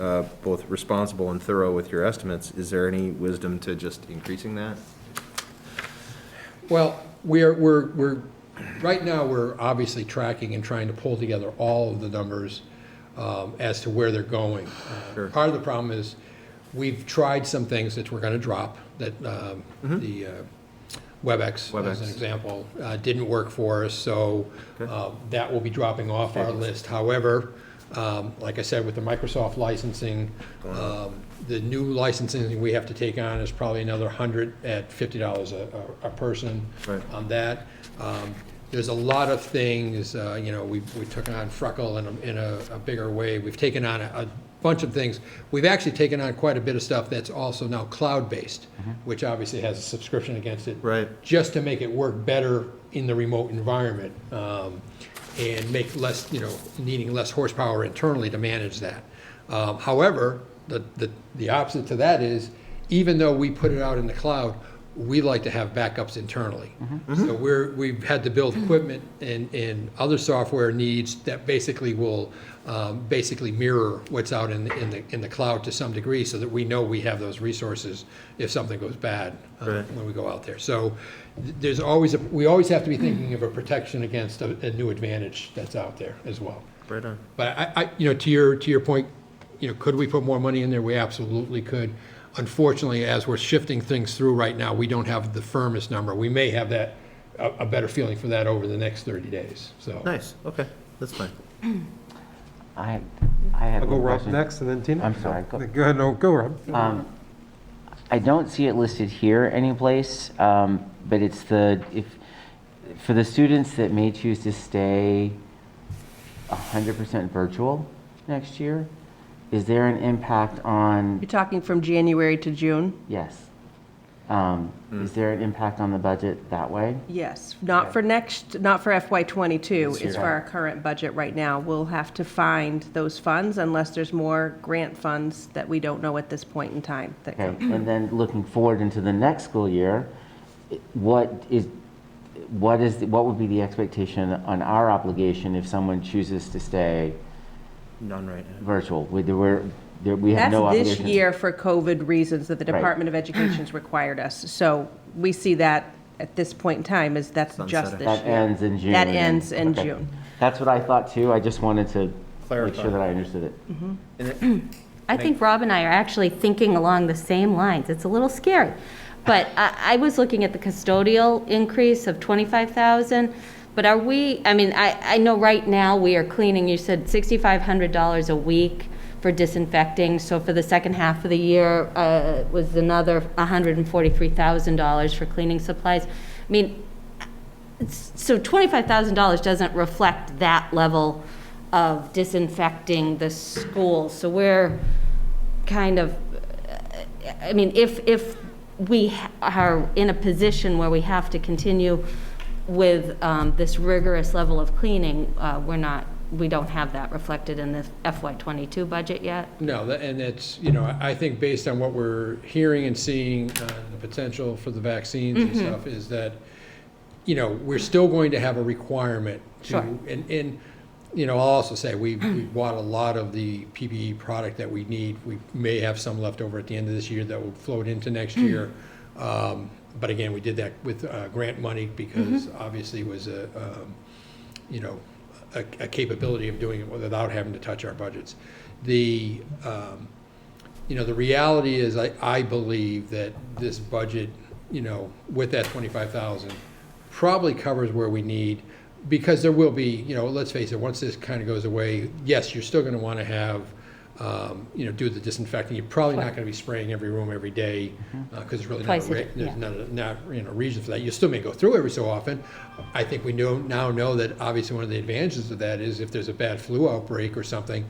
both responsible and thorough with your estimates. Is there any wisdom to just increasing that? Well, we're right now we're obviously tracking and trying to pull together all of the numbers as to where they're going. Sure. Part of the problem is we've tried some things that we're going to drop. That the WebEx, as an example, didn't work for us, so that will be dropping off our list. However, like I said, with the Microsoft licensing, the new licensing we have to take on is probably another $100 at $50 a person on that. There's a lot of things, we took on Freckle in a bigger way. We've taken on a bunch of things. We've actually taken on quite a bit of stuff that's also now cloud-based, which obviously has a subscription against it, just to make it work better in the remote environment. And make less, needing less horsepower internally to manage that. However, the opposite to that is, even though we put it out in the cloud, we like to have backups internally. So we've had to build equipment and other software needs that basically will basically mirror what's out in the cloud to some degree, so that we know we have those resources if something goes bad when we go out there. So we always have to be thinking of a protection against a new advantage that's out there as well. Right on. But I to your point, could we put more money in there? We absolutely could. Unfortunately, as we're shifting things through right now, we don't have the firmest number. We may have a better feeling for that over the next 30 days. So Nice. Okay, that's fine. I have I'll go one Rob question. next, and then Tina. I'm sorry. Go ahead, no, go Rob. I don't see it listed here anyplace, but it's for the students that may choose to stay 100% virtual next year, is there an impact on? You're talking from January to June? Yes. Is there an impact on the budget that way? Yes, not for FY '22, This it's for year. our current budget right now. We'll have to find those funds unless there's more grant funds that we don't know at this point in time that Okay, come. and then looking forward into the next school year, what would be the expectation on our obligation if someone chooses to stay None right now. virtual? We have That's no this obligation. year for COVID reasons that the Right. Department of Education's required us. So we see that at this point in time as that's just this year. That ends in June. That ends in Okay. June. That's what I thought too. I just wanted to make Clarify. sure that I understood it. I think Rob and I are actually thinking along the same lines. It's a little scary. But I was looking at the custodial increase of 25,000, but are we, I know right now we are cleaning, you said $6,500 a week for disinfecting, so for the second half of the year was another $143,000 for cleaning supplies. So $25,000 doesn't reflect that level of disinfecting the school. So we're kind of, if we are in a position where we have to continue with this rigorous level of cleaning, we don't have that reflected in the FY '22 budget yet. no, and it's I think based on what we're hearing and seeing, the potential for the vaccines and stuff is that we're still going to have a requirement to, Sure. and I'll also say we bought a lot of the PPE product that we need. We may have some left over at the end of this year that will float into next year. But again, we did that with grant money because obviously it was a capability of doing it without having to touch our budgets. The reality is I believe that this budget, with that 25,000 probably covers where we need. Because there will be, let's face it, once this kind of goes away, yes, you're still going to want to have, do the disinfecting. You're probably not going to be spraying every room every day because there's really Twice a day, there's yeah. not reason for that. You still may go through every so often. I think we now know that obviously one of the advantages of that is if there's a bad flu outbreak or something,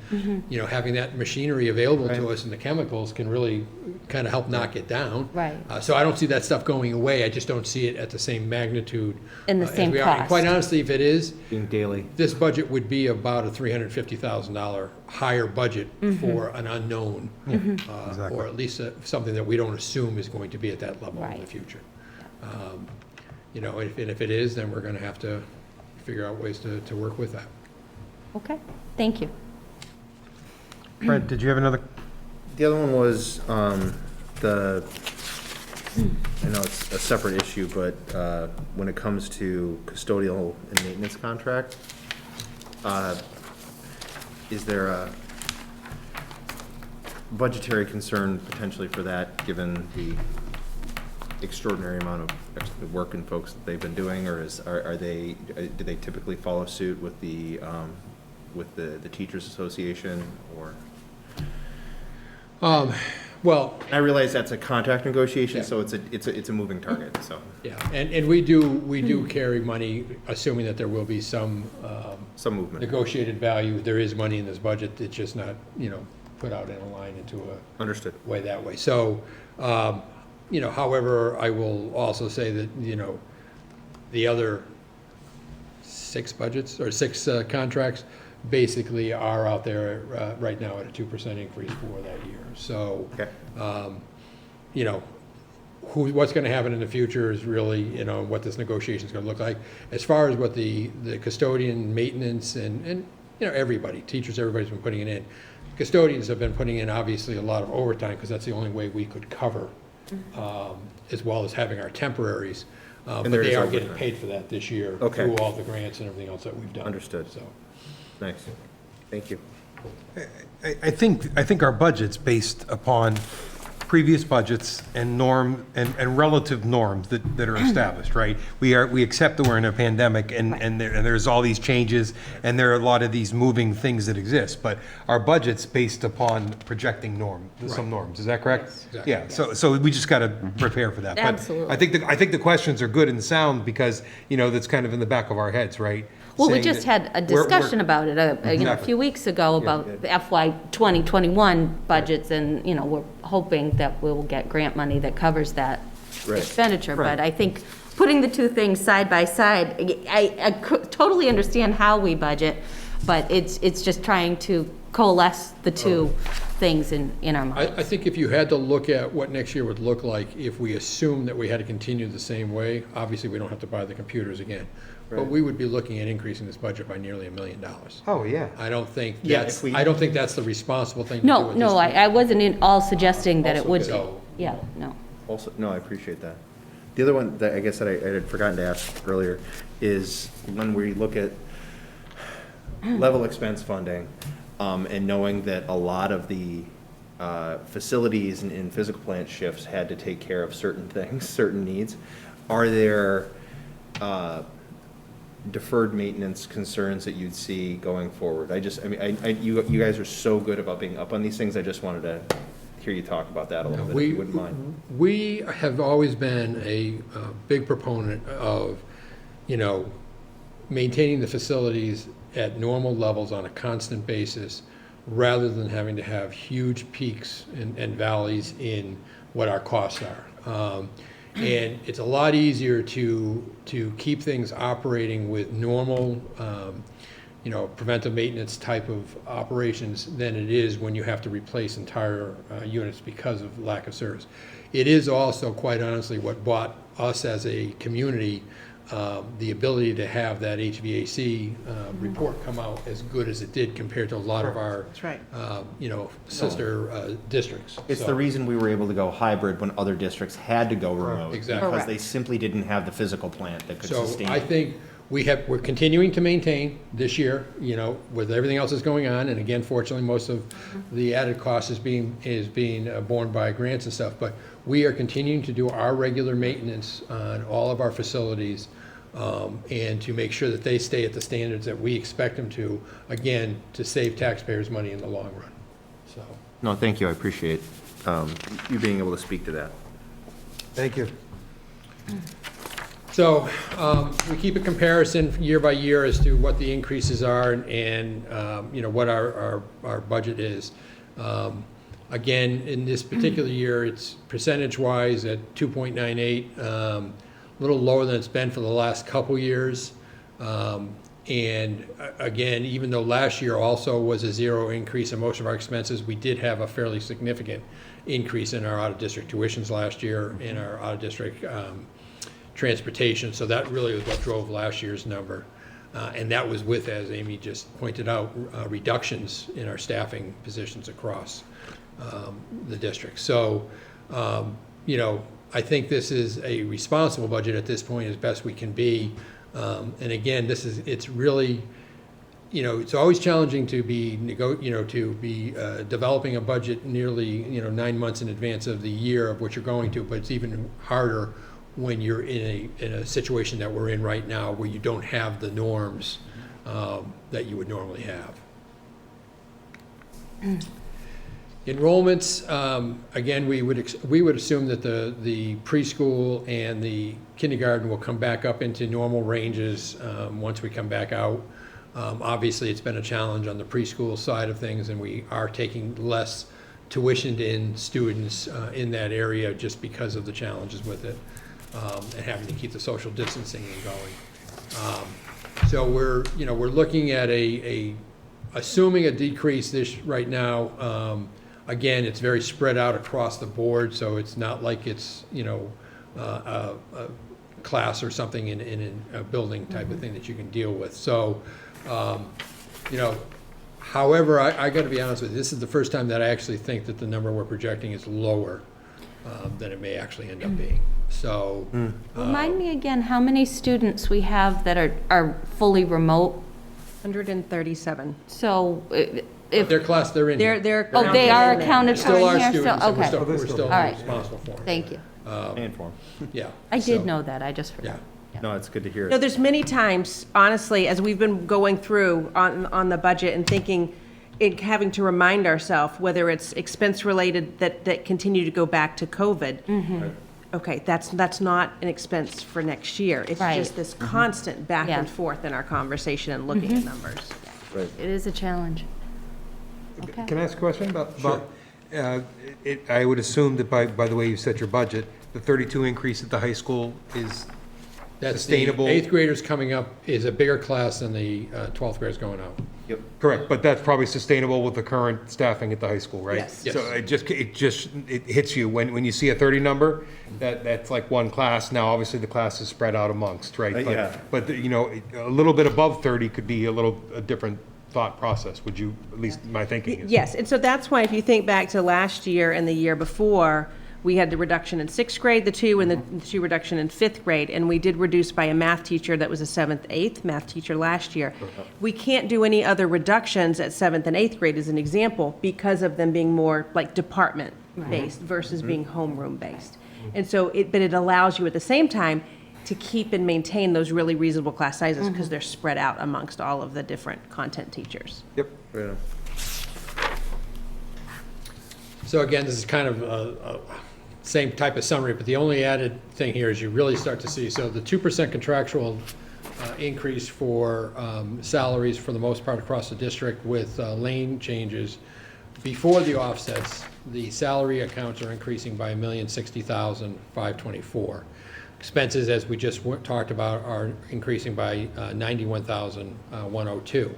having that machinery available to us and the chemicals can really kind of help knock it down. Right. So I don't see that stuff going away. I just don't see it at the same magnitude. And the as same we are. And cost. quite honestly, if it is, Being daily. this budget would be about a $350,000 higher budget for an unknown, exactly. or at least something that we don't assume is going to be at that level in the Right. future. If it is, then we're going to have to figure out ways to work with that. Okay, thank you. Fred, did you have another? The other one was I know it's a separate issue, but when it comes to custodial and maintenance contract, is there a budgetary concern potentially for that, given the extraordinary amount of work and folks that they've been doing, or do they typically follow suit with the Teachers Association, or? Well, I realize that's a contract negotiation, Yeah. so it's a moving target, so. yeah, and we do carry money, assuming that there will be some Some movement. negotiated value. There is money in this budget, it's just not, put out in a line into a Understood. way that way. So, however, I will also say that, the other 6 budgets or 6 contracts basically are out there right now at a 2% increase for that year. So, Okay. what's going to happen in the future is really, what this negotiation is going to look like. As far as what the custodian, maintenance, and everybody, teachers, everybody's been putting it in. Custodians have been putting in, obviously, a lot of overtime, because that's the only way we could cover, as well as having our temporaries. But there they is are getting overtime. paid for that this year Okay. through all the grants and everything else that we've done. Understood. So, Nice. Thank you. I think our budget's based upon previous budgets and and relative norms that are established, right? We accept that we're in a pandemic and there's all these changes and there are a lot of these moving things that exist, but our budget's based upon projecting some norms, is that correct? Yes, exactly. Yeah, so we just gotta prepare for that. But Absolutely. I think the questions are good and sound because, that's kind of in the back of our heads, right? Well, we Saying just that had a we're- discussion about it a Exactly. few weeks ago about the FY 2021 budgets, and, we're hoping that we will get grant money that covers that Right. expenditure. Right. But I think putting the two things side by side, I totally understand how we budget, but it's just trying to coalesce the two things in our minds. I think if you had to look at what next year would look like, if we assume that we had to continue the same way, obviously, we don't have to buy the computers again. But we would be looking at increasing this budget by nearly $1 million. Oh, yeah. I don't think Yeah, that's, if we- I don't think that's the responsible thing to do No, at no, this point. I wasn't at all suggesting that it Also would be. So- Yeah, no. Also, no, I appreciate that. The other one that I guess that I had forgotten to ask earlier is when we look at level expense funding, and knowing that a lot of the facilities and physical plant shifts had to take care of certain things, certain needs, are there deferred maintenance concerns that you'd see going forward? You guys are so good about being up on these things, I just wanted to hear you talk about that a little bit, if you wouldn't mind. We have always been a big proponent of, maintaining the facilities at normal levels on a constant basis, rather than having to have huge peaks and valleys in what our costs are. And it's a lot easier to keep things operating with normal, preventive maintenance type of operations than it is when you have to replace entire units because of lack of service. It is also, quite honestly, what bought us as a community the ability to have that HVAC report come out as good as it did compared to a lot of our, That's right. sister districts. It's So- the reason we were able to go hybrid when other districts had to go remote. Exactly. Because they simply didn't have the physical plant that could So sustain. I think we're continuing to maintain this year, with everything else that's going on. And again, fortunately, most of the added cost is being borne by grants and stuff. But we are continuing to do our regular maintenance on all of our facilities and to make sure that they stay at the standards that we expect them to, again, to save taxpayers money in the long run. So, No, thank you, I appreciate you being able to speak to that. Thank you. so we keep a comparison year by year as to what the increases are and what our budget is. Again, in this particular year, it's percentage-wise at 2.98, a little lower than it's been for the last couple years. And again, even though last year also was a zero increase in most of our expenses, we did have a fairly significant increase in our out-of-district tuitions last year, in our out-of-district transportation. So that really was what drove last year's number. And that was with, as Amy just pointed out, reductions in our staffing positions across the district. So, I think this is a responsible budget at this point as best we can be. And again, it's really, it's always challenging to be, developing a budget nearly, 9 months in advance of the year of what you're going to, but it's even harder when you're in a situation that we're in right now where you don't have the norms that you would normally have. Enrollments, again, we would assume that the preschool and the kindergarten will come back up into normal ranges once we come back out. Obviously, it's been a challenge on the preschool side of things, and we are taking less tuitioned in students in that area just because of the challenges with it and having to keep the social distancing going. So we're looking at assuming a decrease right now. Again, it's very spread out across the board, so it's not like it's, a class or something in a building type of thing that you can deal with. So, however, I got to be honest with you, this is the first time that I actually think that the number we're projecting is lower than it may actually end up being. So. Remind me again how many students we have that are fully remote? 137. So If their class, they're in here. They're Oh, they are accounted for Still in our here? students, and Okay. we're still All right. responsible for them. Thank you. And for 'em. Yeah. I did so, know that, I just forgot. No, it's good to hear. No, there's many times, honestly, as we've been going through on the budget and thinking, having to remind ourselves whether it's expense related that continue to go back to COVID. Right. Okay, that's not an expense for next year. It's Right. just this constant back Yeah. and forth in our conversation and looking at numbers. Right. It is a challenge. Okay. Can I ask a question about, I would assume that by the way you set your budget, the 32 increase at the high school is That's sustainable? The 8th graders coming up is a bigger class than the 12th graders going out. Yep. Correct, but that's probably sustainable with the current staffing at the high school, right? Yes. Yes. So it hits you, when you see a 30 number, that's like one class. Now, obviously, the class is spread out amongst, right? Yeah. But, a little bit above 30 could be a different thought process, would you, at least my thinking is. Yes, and so that's why if you think back to last year and the year before, we had the reduction in 6th grade, the 2, and the 2 reduction in 5th grade, and we did reduce by a math teacher that was a 7th, 8th math teacher last year. We can't do any other reductions at 7th and 8th grade as an example because of them being more like department-based versus being homeroom-based. And so, but it allows you at the same time to keep and maintain those really reasonable class sizes because they're spread out amongst all of the different content teachers. Yep. Right on. So again, this is kind of a same type of summary, but the only added thing here is you really start to see, so the 2% contractual increase for salaries for the most part across the district with lane changes. Before the offsets, the salary accounts are increasing by $1,060,524. Expenses, as we just talked about, are increasing by $91,102,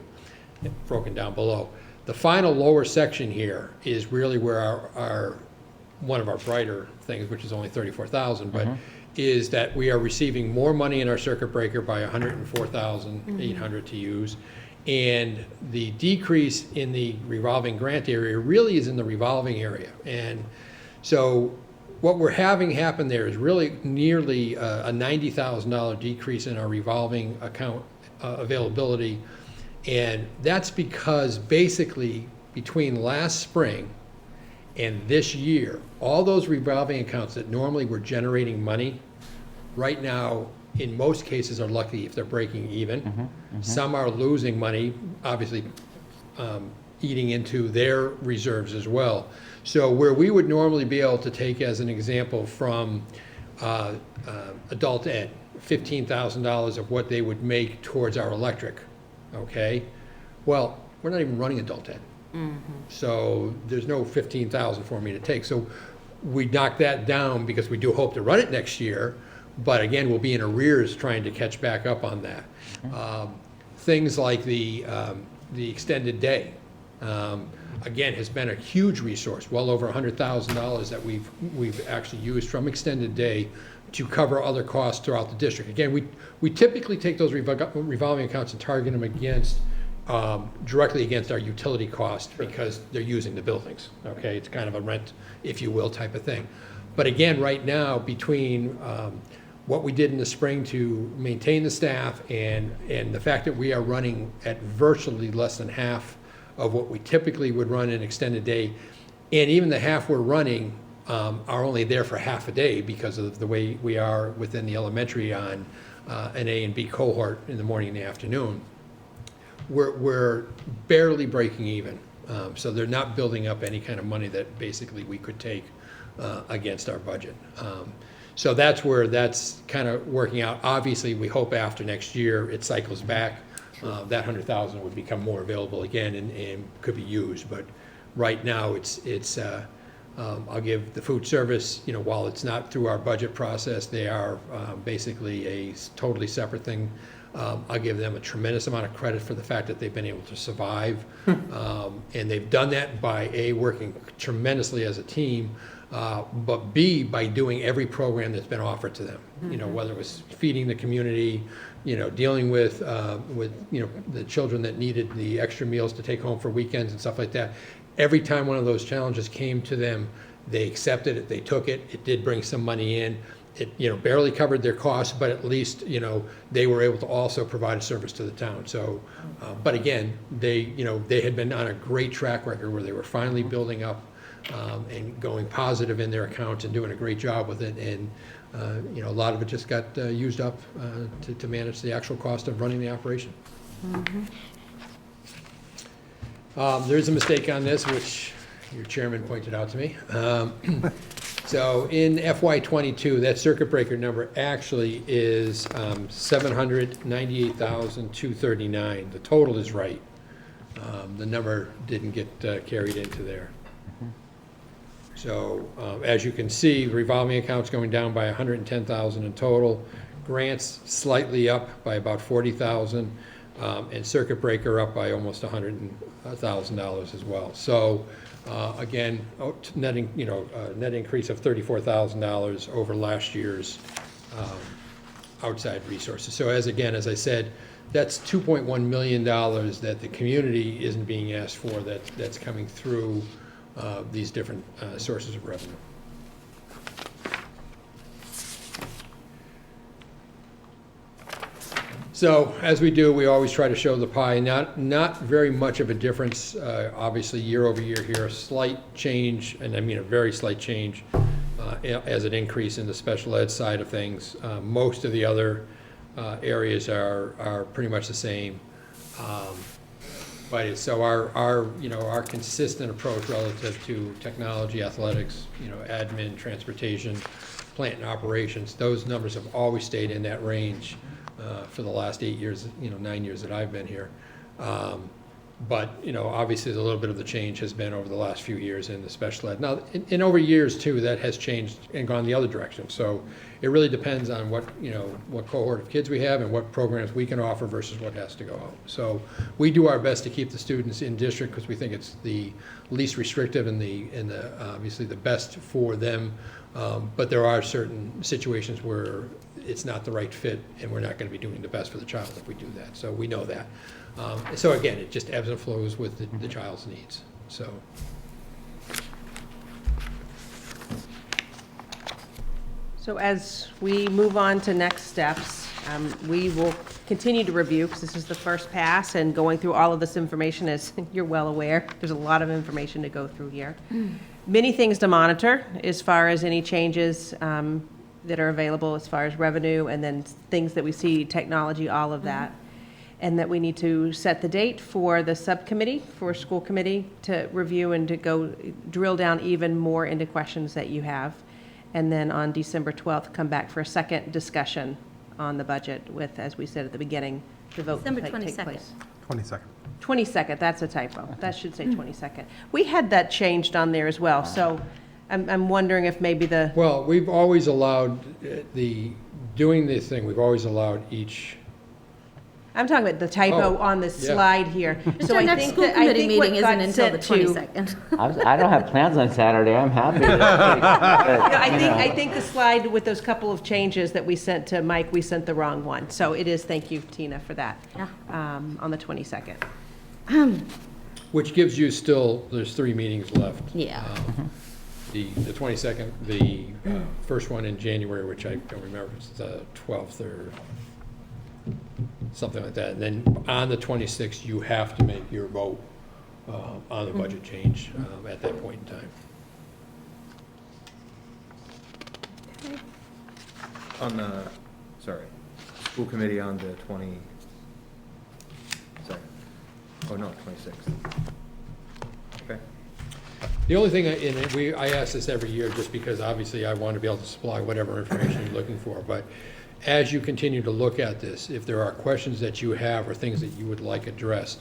broken down below. The final lower section here is really where our one of our brighter things, which is only 34,000, but is that we are receiving more money in our circuit breaker by 104,800 to use. And the decrease in the revolving grant area really is in the revolving area. And so what we're having happen there is really nearly a $90,000 decrease in our revolving account availability. And that's because basically between last spring and this year, all those revolving accounts that normally were generating money right now in most cases are lucky if they're breaking even. Some are losing money, obviously eating into their reserves as well. So where we would normally be able to take as an example from adult ed, $15,000 of what they would make towards our electric, okay? Well, we're not even running adult ed. So there's no 15,000 for me to take. So we knock that down because we do hope to run it next year, but again, we'll be in arrears trying to catch back up on that. Things like the extended day, again, has been a huge resource, well over $100,000 that we've actually used from extended day to cover other costs throughout the district. Again, we typically take those revolving accounts and target them against directly against our utility cost because they're using the buildings, okay? It's kind of a rent, if you will, type of thing. But again, right now, between what we did in the spring to maintain the staff and the fact that we are running at virtually less than half of what we typically would run in extended day, and even the half we're running are only there for half a day because of the way we are within the elementary on an A and B cohort in the morning and the afternoon. We're barely breaking even. So they're not building up any kind of money that basically we could take against our budget. So that's where that's kind of working out. Obviously, we hope after next year it cycles back. That 100,000 would become more available again and could be used. But right now, it's I'll give the food service, you know, while it's not through our budget process, they are basically a totally separate thing. I'll give them a tremendous amount of credit for the fact that they've been able to survive. And they've done that by A, working tremendously as a team, but B, by doing every program that's been offered to them. You know, whether it was feeding the community, you know, dealing with you know, the children that needed the extra meals to take home for weekends and stuff like that. Every time one of those challenges came to them, they accepted it, they took it. It did bring some money in. It, you know, barely covered their costs, but at least, you know, they were able to also provide a service to the town. So, but again, you know, they had been on a great track record where they were finally building up and going positive in their accounts and doing a great job with it. And, you know, a lot of it just got used up to manage the actual cost of running the operation. There's a mistake on this, which your chairman pointed out to me. So in FY22, that circuit breaker number actually is $798,239. The total is right. The number didn't get carried into there. So as you can see, revolving accounts going down by $110,000 in total. Grants slightly up by about $40,000, and circuit breaker up by almost $100,000 as well. So again, netting, you know, net increase of $34,000 over last year's outside resources. So as I said, that's $2.1 million that the community isn't being asked for that's coming through these different sources of revenue. So as we do, we always try to show the pie. Not very much of a difference, obviously, year over year here. A slight change, and I mean a very slight change, as an increase in the special ed side of things. Most of the other areas are pretty much the same. But so our consistent approach relative to technology, athletics, you know, admin, transportation, plant and operations, those numbers have always stayed in that range. For the last 8 years, you know, 9 years that I've been here. But, you know, obviously a little bit of the change has been over the last few years in the special ed. Now, in over years too, that has changed and gone the other direction. So it really depends on what cohort of kids we have and what programs we can offer versus what has to go out. So we do our best to keep the students in district because we think it's the least restrictive and obviously the best for them. But there are certain situations where it's not the right fit, and we're not going to be doing the best for the child if we do that. So we know that. So again, it just ebbs and flows with the child's needs. So. So as we move on to next steps, we will continue to review, because this is the first pass, and going through all of this information, as you're well aware, there's a lot of information to go through here. Many things to monitor as far as any changes that are available as far as revenue, and then things that we see, technology, all of that. And that we need to set the date for the subcommittee, for school committee, to review and to go drill down even more into questions that you have. And then on December 12th, come back for a second discussion on the budget with, as we said at the beginning, the vote will December take 22nd. place. 22nd. 22nd, that's a typo. That should say 22nd. We had that changed on there as well, so I'm wondering if maybe the, Well, we've always allowed doing this thing, we've always allowed each, I'm talking about the typo Oh, on the yeah. slide here. So Our I next think school that, I committee think what meeting got isn't until the sent to. 22nd. I don't have plans on Saturday, I'm happy. No, I think the slide with those couple of changes that we sent to Mike, we sent the wrong one. So it is, thank you, Tina, for that, Yeah. on the 22nd. which gives you still, there's 3 meetings left. Yeah. The 22nd, the first one in January, which I don't remember, it's the 12th or something like that. And then on the 26th, you have to make your vote on the budget change at that point in time. On the, sorry, school committee on the 22nd. Oh, no, 26th. Okay. The only thing, I ask this every year, just because obviously I want to be able to supply whatever information you're looking for, but as you continue to look at this, if there are questions that you have or things that you would like addressed,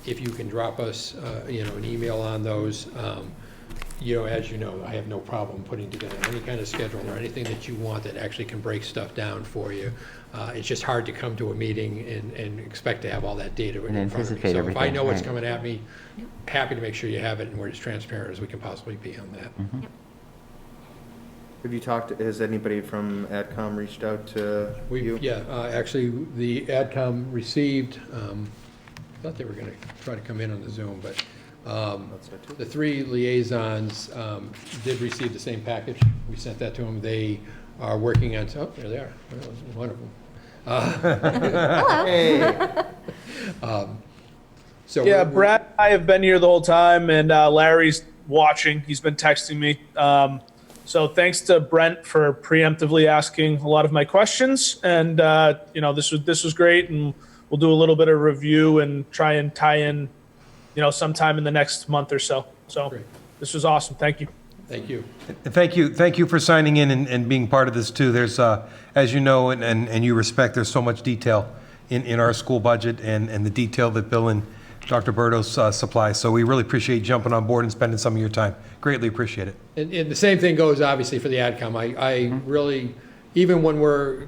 if you can drop us, an email on those, as you know, I have no problem putting together any kind of schedule or anything that you want that actually can break stuff down for you. It's just hard to come to a meeting and expect to have all that data in front of me. anticipate So if I everything, know what's right. coming at me, happy to make sure you have it, and we're as transparent as we can possibly be on that. Have you talked, has anybody from AdCom reached out to you? Actually, the AdCom received, thought they were going to try to come in on the Zoom, but That's it too. the 3 liaisons did receive the same package. We sent that to them. They are working on, oh, there they are. Well, one of them. Hey, So Yeah, we're- Brad and I have been here the whole time, and Larry's watching. He's been texting me. So thanks to Brent for preemptively asking a lot of my questions. And this was great, and we'll do a little bit of review and try and tie in, sometime in the next month or so. So Great. this was awesome. Thank you. Thank you. Thank you for signing in and being part of this too. There's, as you know, and you respect, there's so much detail in our school budget and the detail that Bill and Dr. Bertos supply. So we really appreciate you jumping on board and spending some of your time. Greatly appreciate it. And the same thing goes, obviously, for the AdCom. I really, even when we're,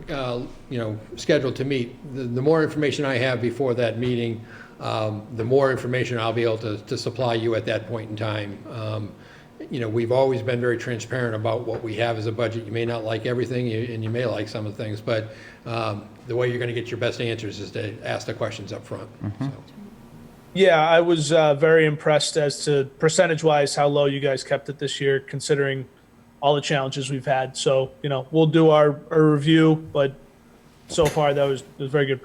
scheduled to meet, the more information I have before that meeting, the more information I'll be able to supply you at that point in time. We've always been very transparent about what we have as a budget. You may not like everything, and you may like some of the things, but the way you're going to get your best answers is to ask the questions up front. So. Yeah, I was very impressed as to percentage-wise how low you guys kept it this year, considering all the challenges we've had. So, we'll do our review, but so far that was a very good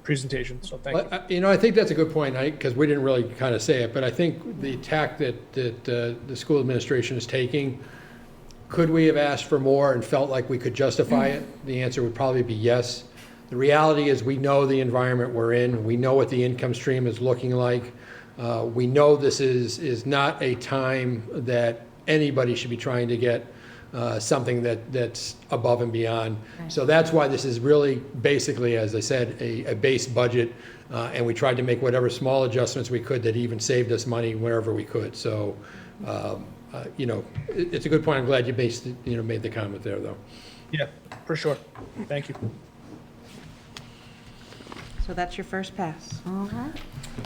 presentation. So thank you. I think that's a good point, because we didn't really kind of say it, but I think the tack that the school administration is taking, could we have asked for more and felt like we could justify it? The answer would probably be yes. The reality is we know the environment we're in. We know what the income stream is looking like. We know this is not a time that anybody should be trying to get something that's above and beyond. So that's why this is really basically, as I said, a base budget, and we tried to make whatever small adjustments we could that even saved us money wherever we could. So, it's a good point. I'm glad you made the comment there, though. Yeah, for sure. Thank you. So that's your first pass.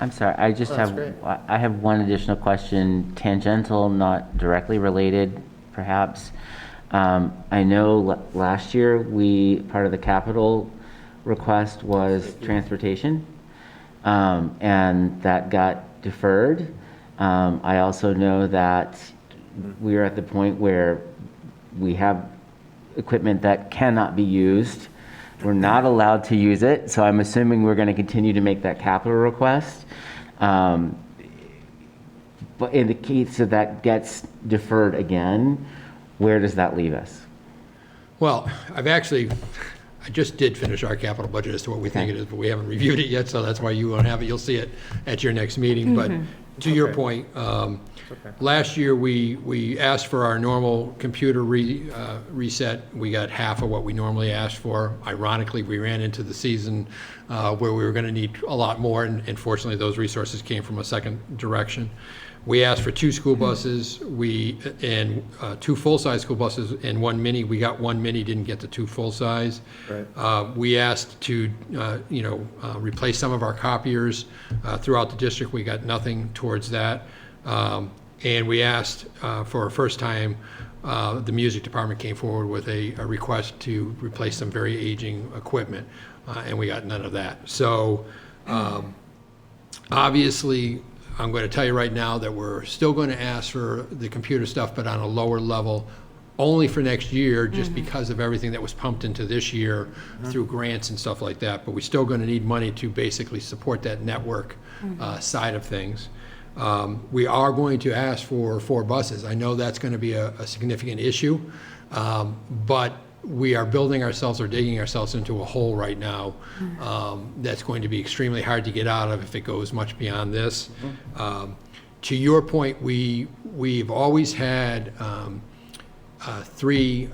I'm sorry, I just I have one additional question, tangential, not directly related, perhaps. I know last year, part of the capital request was transportation, and that got deferred. I also know that we are at the point where we have equipment that cannot be used. We're not allowed to use it, so I'm assuming we're going to continue to make that capital request. But in the case that gets deferred again, where does that leave us? Well, I just did finish our capital budget as to what we think it is, but we haven't reviewed it yet, so that's why you won't have it. You'll see it at your next meeting. But to your point, last year, we asked for our normal computer reset. We got half of what we normally asked for. Ironically, we ran into the season where we were going to need a lot more, and fortunately, those resources came from a second direction. We asked for 2 school buses, and 2 full-size school buses and 1 mini. We got 1 mini, didn't get the 2 full-size. Right. We asked to, replace some of our copiers throughout the district. We got nothing towards that. And we asked for a first time, the music department came forward with a request to replace some very aging equipment, and we got none of that. So obviously, I'm going to tell you right now that we're still going to ask for the computer stuff, but on a lower level, only for next year, just because of everything that was pumped into this year through grants and stuff like that. But we're still going to need money to basically support that network side of things. We are going to ask for 4 buses. I know that's going to be a significant issue, but we are building ourselves or digging ourselves into a hole right now that's going to be extremely hard to get out of if it goes much beyond this. To your point, we've always had 3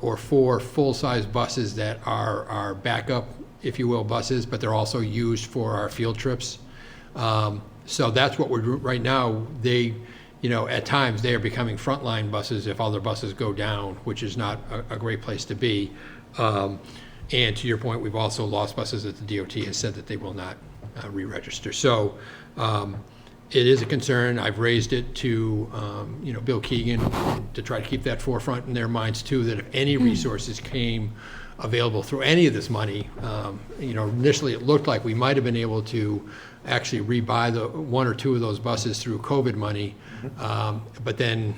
or 4 full-size buses that are backup, if you will, buses, but they're also used for our field trips. So that's what we're doing right now. At times they are becoming frontline buses if other buses go down, which is not a great place to be. And to your point, we've also lost buses that the DOT has said that they will not re-register. So it is a concern. I've raised it to, Bill Keegan to try to keep that forefront in their minds too, that if any resources came available through any of this money, initially it looked like we might have been able to actually rebuy the 1 or 2 of those buses through COVID money, but then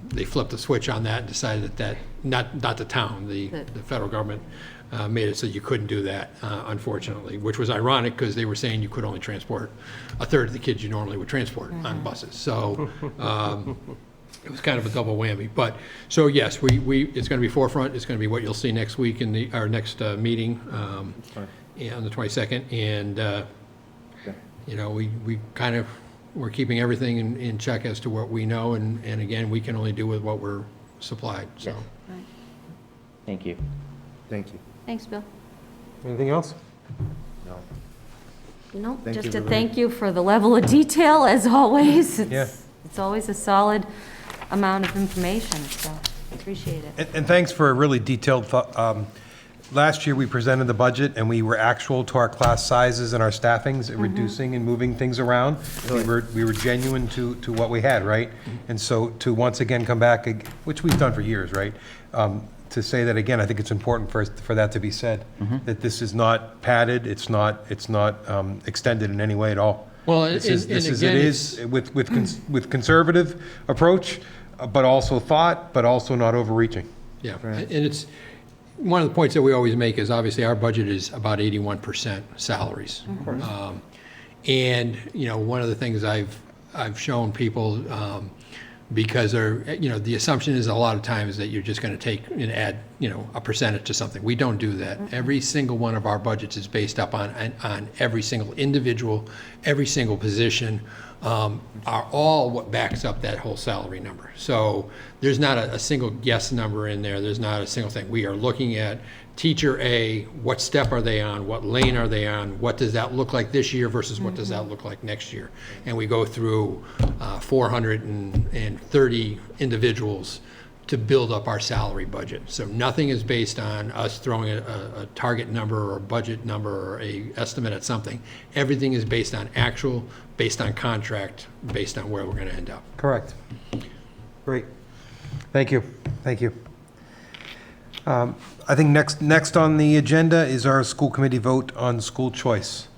they flipped the switch on that and decided that not the town, the federal government made it so you couldn't do that, unfortunately, which was ironic because they were saying you could only transport a third of the kids you normally would transport on buses. So it was kind of a double whammy. But so yes, it's going to be forefront. It's going to be what you'll see next week in our next meeting on the 22nd, and we're keeping everything in check as to what we know, and again, we can only do with what we're supplied. So, Right. Thank you. Thank you. Thanks, Bill. Anything else? No. No, Thank just you, to everybody. thank you for the level of detail, as always. Yeah. It's always a solid amount of information, so appreciate it. And thanks for a really detailed thought. Last year, we presented the budget, and we were actual to our class sizes and our staffings, reducing and moving things around. We were genuine to what we had, right? And so to once again come back, which we've done for years, right? To say that again, I think it's important for that to be said, that this is not padded, it's not extended in any way at all. Well, This is again, it is with conservative approach, but also thought, but also not overreaching. yeah, and it's one of the points that we always make is obviously our budget is about 81% salaries. And, one of the things I've shown people, because the assumption is a lot of times that you're just going to take and add, a percentage to something. We don't do that. Every single one of our budgets is based up on every single individual, every single position, are all what backs up that whole salary number. So there's not a single guess number in there. There's not a single thing. We are looking at teacher A, what step are they on? What lane are they on? What does that look like this year versus what does that look like next year? And we go through 430 individuals to build up our salary budget. So nothing is based on us throwing a target number or a budget number or a estimate at something. Everything is based on actual, based on contract, based on where we're going to end up. Correct. Great. Thank you. Thank you. I think next on the agenda is our school committee vote on school choice.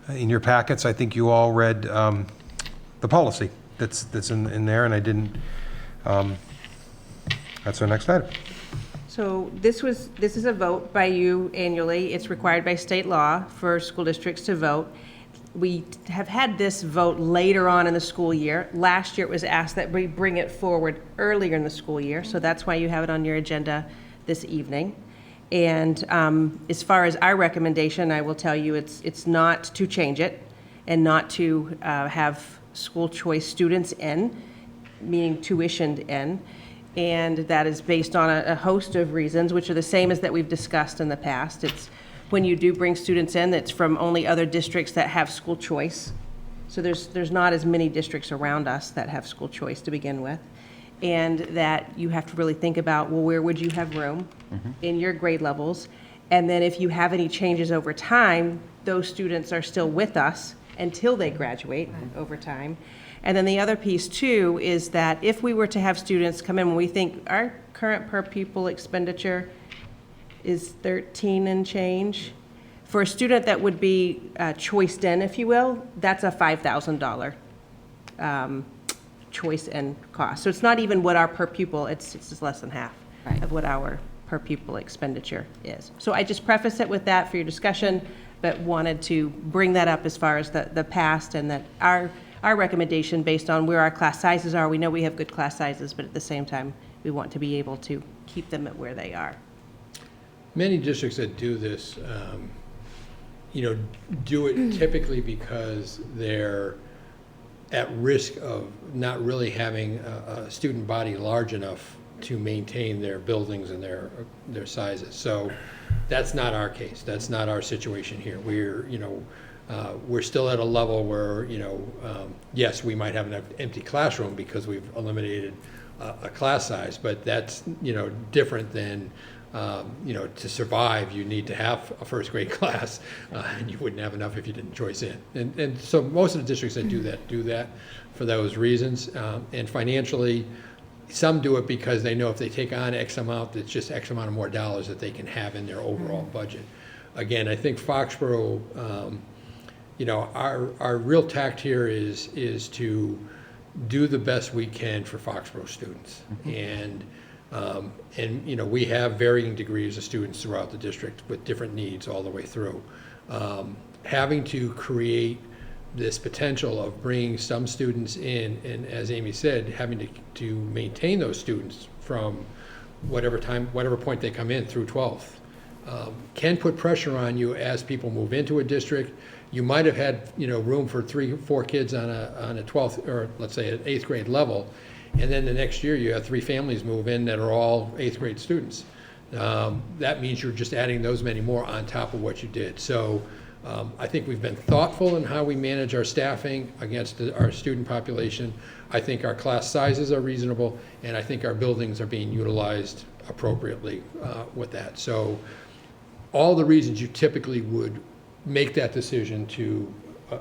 In your packets, I think you all read the policy that's in there, and I didn't. That's our next item. So this is a vote by you annually. It's required by state law for school districts to vote. We have had this vote later on in the school year. Last year, it was asked that we bring it forward earlier in the school year, so that's why you have it on your agenda this evening. And as far as our recommendation, I will tell you, it's not to change it and not to have school choice students in, meaning tuitioned in. And that is based on a host of reasons, which are the same as that we've discussed in the past. It's when you do bring students in, that's from only other districts that have school choice. So there's not as many districts around us that have school choice to begin with. And that you have to really think about, well, where would you have room in your grade levels? And then if you have any changes over time, those students are still with us until they graduate over time. And then the other piece too is that if we were to have students come in, when we think our current per pupil expenditure is 13 and change, for a student that would be choiced in, if you will, that's a $5,000 choice and cost. So it's not even what our per pupil, it's just less than half of what our per pupil expenditure is. So I just preface it with that for your discussion, but wanted to bring that up as far as the past, and that our recommendation based on where our class sizes are, we know we have good class sizes, but at the same time, we want to be able to keep them at where they are. Many districts that do this, do it typically because they're at risk of not really having a student body large enough to maintain their buildings and their sizes. So that's not our case. That's not our situation here. We're still at a level where, yes, we might have an empty classroom because we've eliminated a class size, but that's, different than, to survive, you need to have a first grade class, and you wouldn't have enough if you didn't choice in. And so most of the districts that do that for those reasons. And financially, some do it because they know if they take on X amount, it's just X amount of more dollars that they can have in their overall budget. Again, I think Foxborough, our real tact here is to do the best we can for Foxborough students. And we have varying degrees of students throughout the district with different needs all the way through. Having to create this potential of bringing some students in, and as Amy said, having to maintain those students from whatever point they come in through 12th, can put pressure on you as people move into a district. You might have had room for 3 or 4 kids on a 12th, or let's say an 8th grade level, and then the next year you have 3 families move in that are all 8th grade students. That means you're just adding those many more on top of what you did. So I think we've been thoughtful in how we manage our staffing against our student population. I think our class sizes are reasonable, and I think our buildings are being utilized appropriately with that. So all the reasons you typically would make that decision to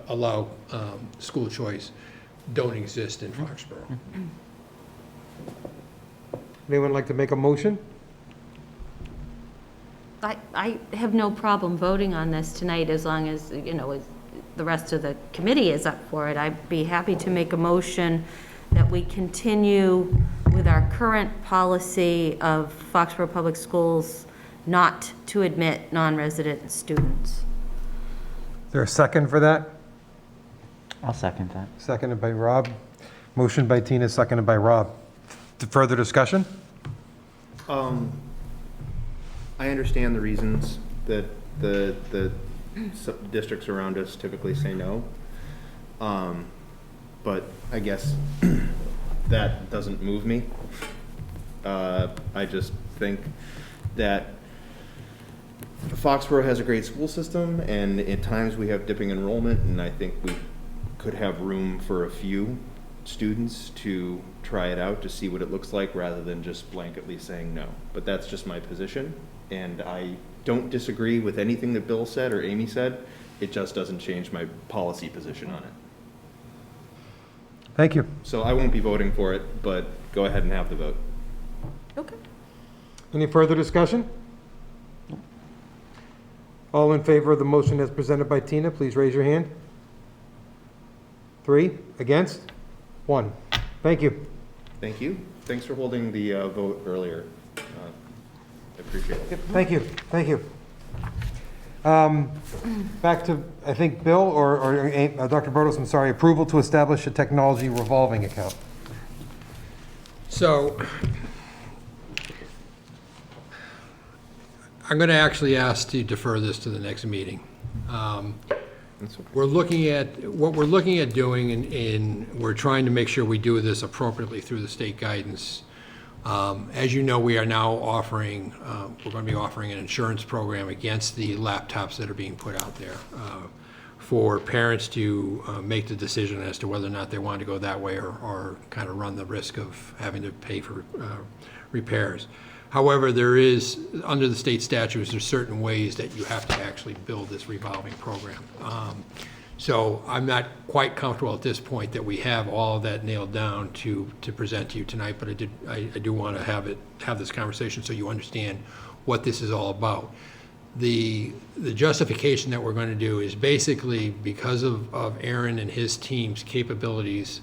allow school choice don't exist in Foxborough. Anyone like to make a motion? I have no problem voting on this tonight as long as, the rest of the committee is up for it. I'd be happy to make a motion that we continue with our current policy of Foxborough Public Schools not to admit non-resident students. Is there a second for that? I'll second that. Seconded by Rob. Motion by Tina, seconded by Rob. Further discussion? I understand the reasons that the districts around us typically say no. But I guess that doesn't move me. I just think that Foxborough has a great school system, and at times we have dipping enrollment, and I think we could have room for a few students to try it out to see what it looks like rather than just blanketly saying no. But that's just my position, and I don't disagree with anything that Bill said or Amy said. It just doesn't change my policy position on it. Thank you. So I won't be voting for it, but go ahead and have the vote. Okay. Any further discussion? All in favor of the motion as presented by Tina, please raise your hand. 3, against? 1. Thank you. Thank you. Thanks for holding the vote earlier. I appreciate it. Thank you, thank you. Back to, I think, Bill or Dr. Burdos, I'm sorry, approval to establish a technology revolving account. So I'm going to actually ask to defer this to the next meeting. We're looking at, what we're looking at doing, and we're trying to make sure we do this appropriately through the state guidance. As you know, we are now offering, we're going to be offering an insurance program against the laptops that are being put out there for parents to make the decision as to whether or not they want to go that way or kind of run the risk of having to pay for repairs. However, there is, under the state statutes, there's certain ways that you have to actually build this revolving program. So I'm not quite comfortable at this point that we have all of that nailed down to present to you tonight, but I do want to have this conversation so you understand what this is all about. The justification that we're going to do is basically because of Aaron and his team's capabilities.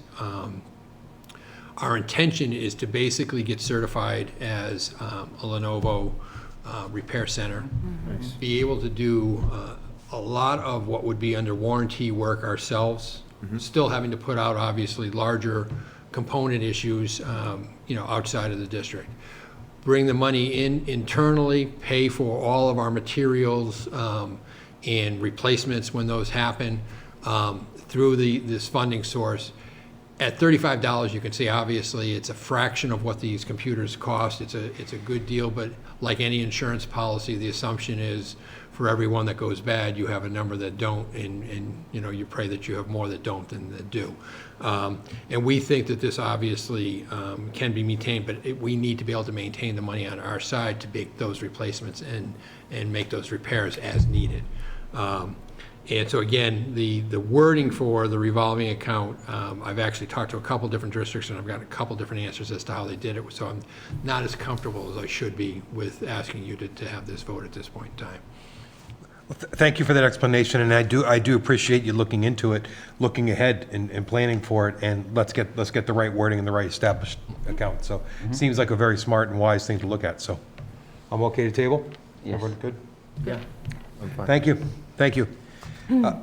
Our intention is to basically get certified as a Lenovo repair center, be able to do a lot of what would be under warranty work ourselves, still having to put out obviously larger component issues, outside of the district. Bring the money in internally, pay for all of our materials and replacements when those happen through this funding source. At $35, you can see obviously it's a fraction of what these computers cost. It's a good deal, but like any insurance policy, the assumption is for every one that goes bad, you have a number that don't, and you pray that you have more that don't than that do. And we think that this obviously can be maintained, but we need to be able to maintain the money on our side to make those replacements and make those repairs as needed. And so again, the wording for the revolving account, I've actually talked to a couple different districts and I've gotten a couple different answers as to how they did it. So I'm not as comfortable as I should be with asking you to have this vote at this point in time. Well, thank you for that explanation, and I do appreciate you looking into it, looking ahead and planning for it, and let's get the right wording and the right established account. So it seems like a very smart and wise thing to look at. So I'm okay to table? Yes. Everyone good? Yeah. I'm fine. Thank you.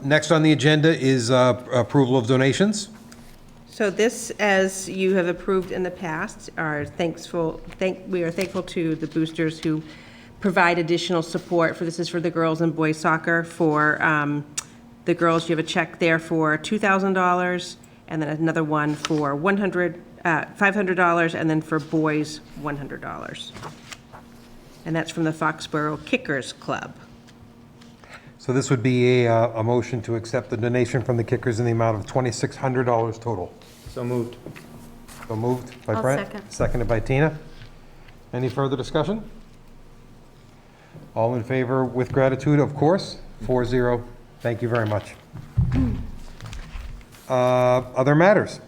Next on the agenda is approval of donations. So this, as you have approved in the past, we are thankful to the boosters who provide additional support for, this is for the girls and boys soccer. For the girls, you have a check there for $2,000, and then another one for $500, and then for boys, $100. And that's from the Foxborough Kickers Club. So this would be a motion to accept the donation from the Kickers in the amount of $2,600 total. So moved. So moved by I'll Brent. second. Seconded by Tina. Any further discussion? All in favor with gratitude, of course. 4-0. Thank you very much. Other matters?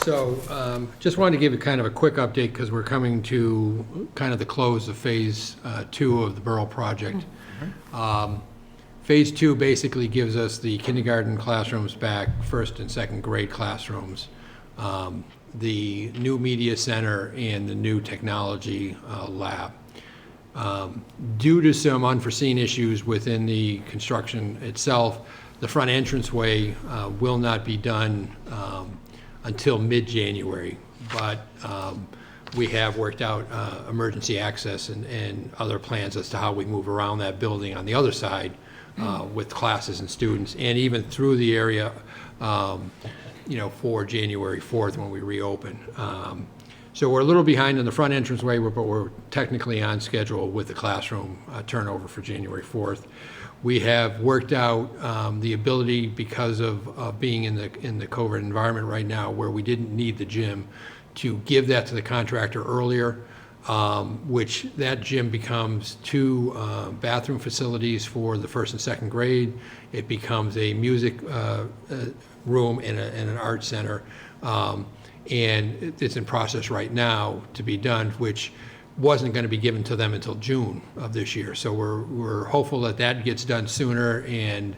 So just wanted to give you kind of a quick update because we're coming to kind of the close of phase 2 of the Borough project. Phase 2 basically gives us the kindergarten classrooms back, first and second grade classrooms, the new media center, and the new technology lab. Due to some unforeseen issues within the construction itself, the front entranceway will not be done until mid-January, but we have worked out emergency access and other plans as to how we move around that building on the other side with classes and students, and even through the area, for January 4th when we reopen. So we're a little behind on the front entranceway, but we're technically on schedule with the classroom turnover for January 4th. We have worked out the ability, because of being in the COVID environment right now, where we didn't need the gym, to give that to the contractor earlier, which that gym becomes 2 bathroom facilities for the first and second grade. It becomes a music room and an art center, and it's in process right now to be done, which wasn't going to be given to them until June of this year. So we're hopeful that that gets done sooner and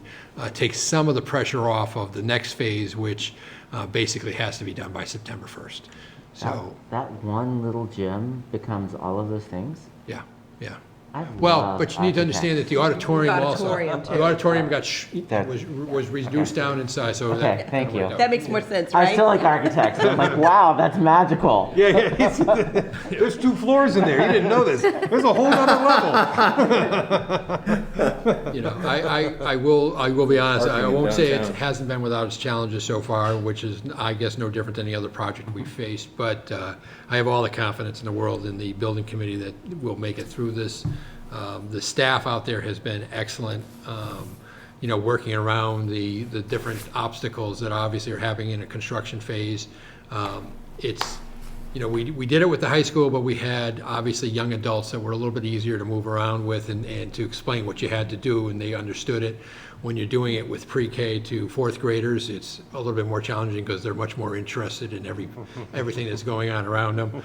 takes some of the pressure off of the next phase, which basically has to be done by September 1st. So that one little gym becomes all of those things? yeah. Well, but you need to understand that the auditorium also, Auditorium, too. the auditorium got, That- was reduced down in size, so Okay, that. thank you. That makes more sense, I right? still like architects. I'm like, wow, that's magical. Yeah, there's 2 floors in there. You didn't know this. There's a whole other level. You know, I will be honest, I Parking won't say it downtown. hasn't been without its challenges so far, which is, I guess, no different than any other project we've faced, but I have all the confidence in the world in the building committee that we'll make it through this. The staff out there has been excellent, you know, working around the different obstacles that obviously are happening in a construction phase. It's, you know, we did it with the high school, but we had obviously young adults that were a little bit easier to move around with and to explain what you had to do, and they understood it. When you're doing it with pre-K to 4th graders, it's a little bit more challenging because they're much more interested in everything that's going on around them.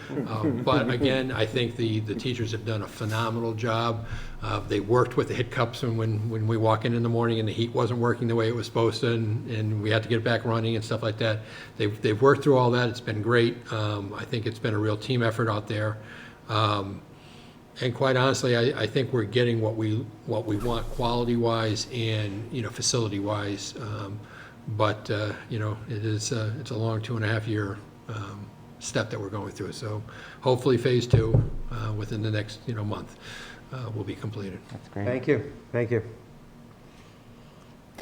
But again, I think the teachers have done a phenomenal job. They worked with the hiccups when we walk in the morning and the heat wasn't working the way it was supposed to, and we had to get it back running and stuff like that. They've worked through all that. It's been great. I think it's been a real team effort out there. And quite honestly, I think we're getting what we want quality-wise and, you know, facility-wise. But, you know, it's a long 2.5-year step that we're going through. So hopefully Phase 2, within the next, you know, month, will be completed. That's great. Thank you, thank you.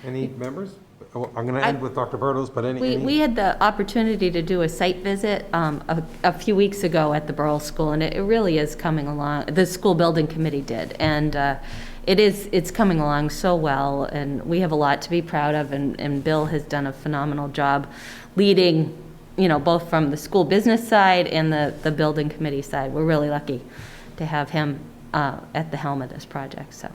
Any members? Oh, I'm going to end with Dr. Bertles, but any? We had the opportunity to do a site visit a few weeks ago at the Burrell School, and it really is coming along. The school building committee did, and it's coming along so well, and we have a lot to be proud of, and Bill has done a phenomenal job leading, you know, both from the school business side and the building committee side. We're really lucky to have him at the helm of this project, so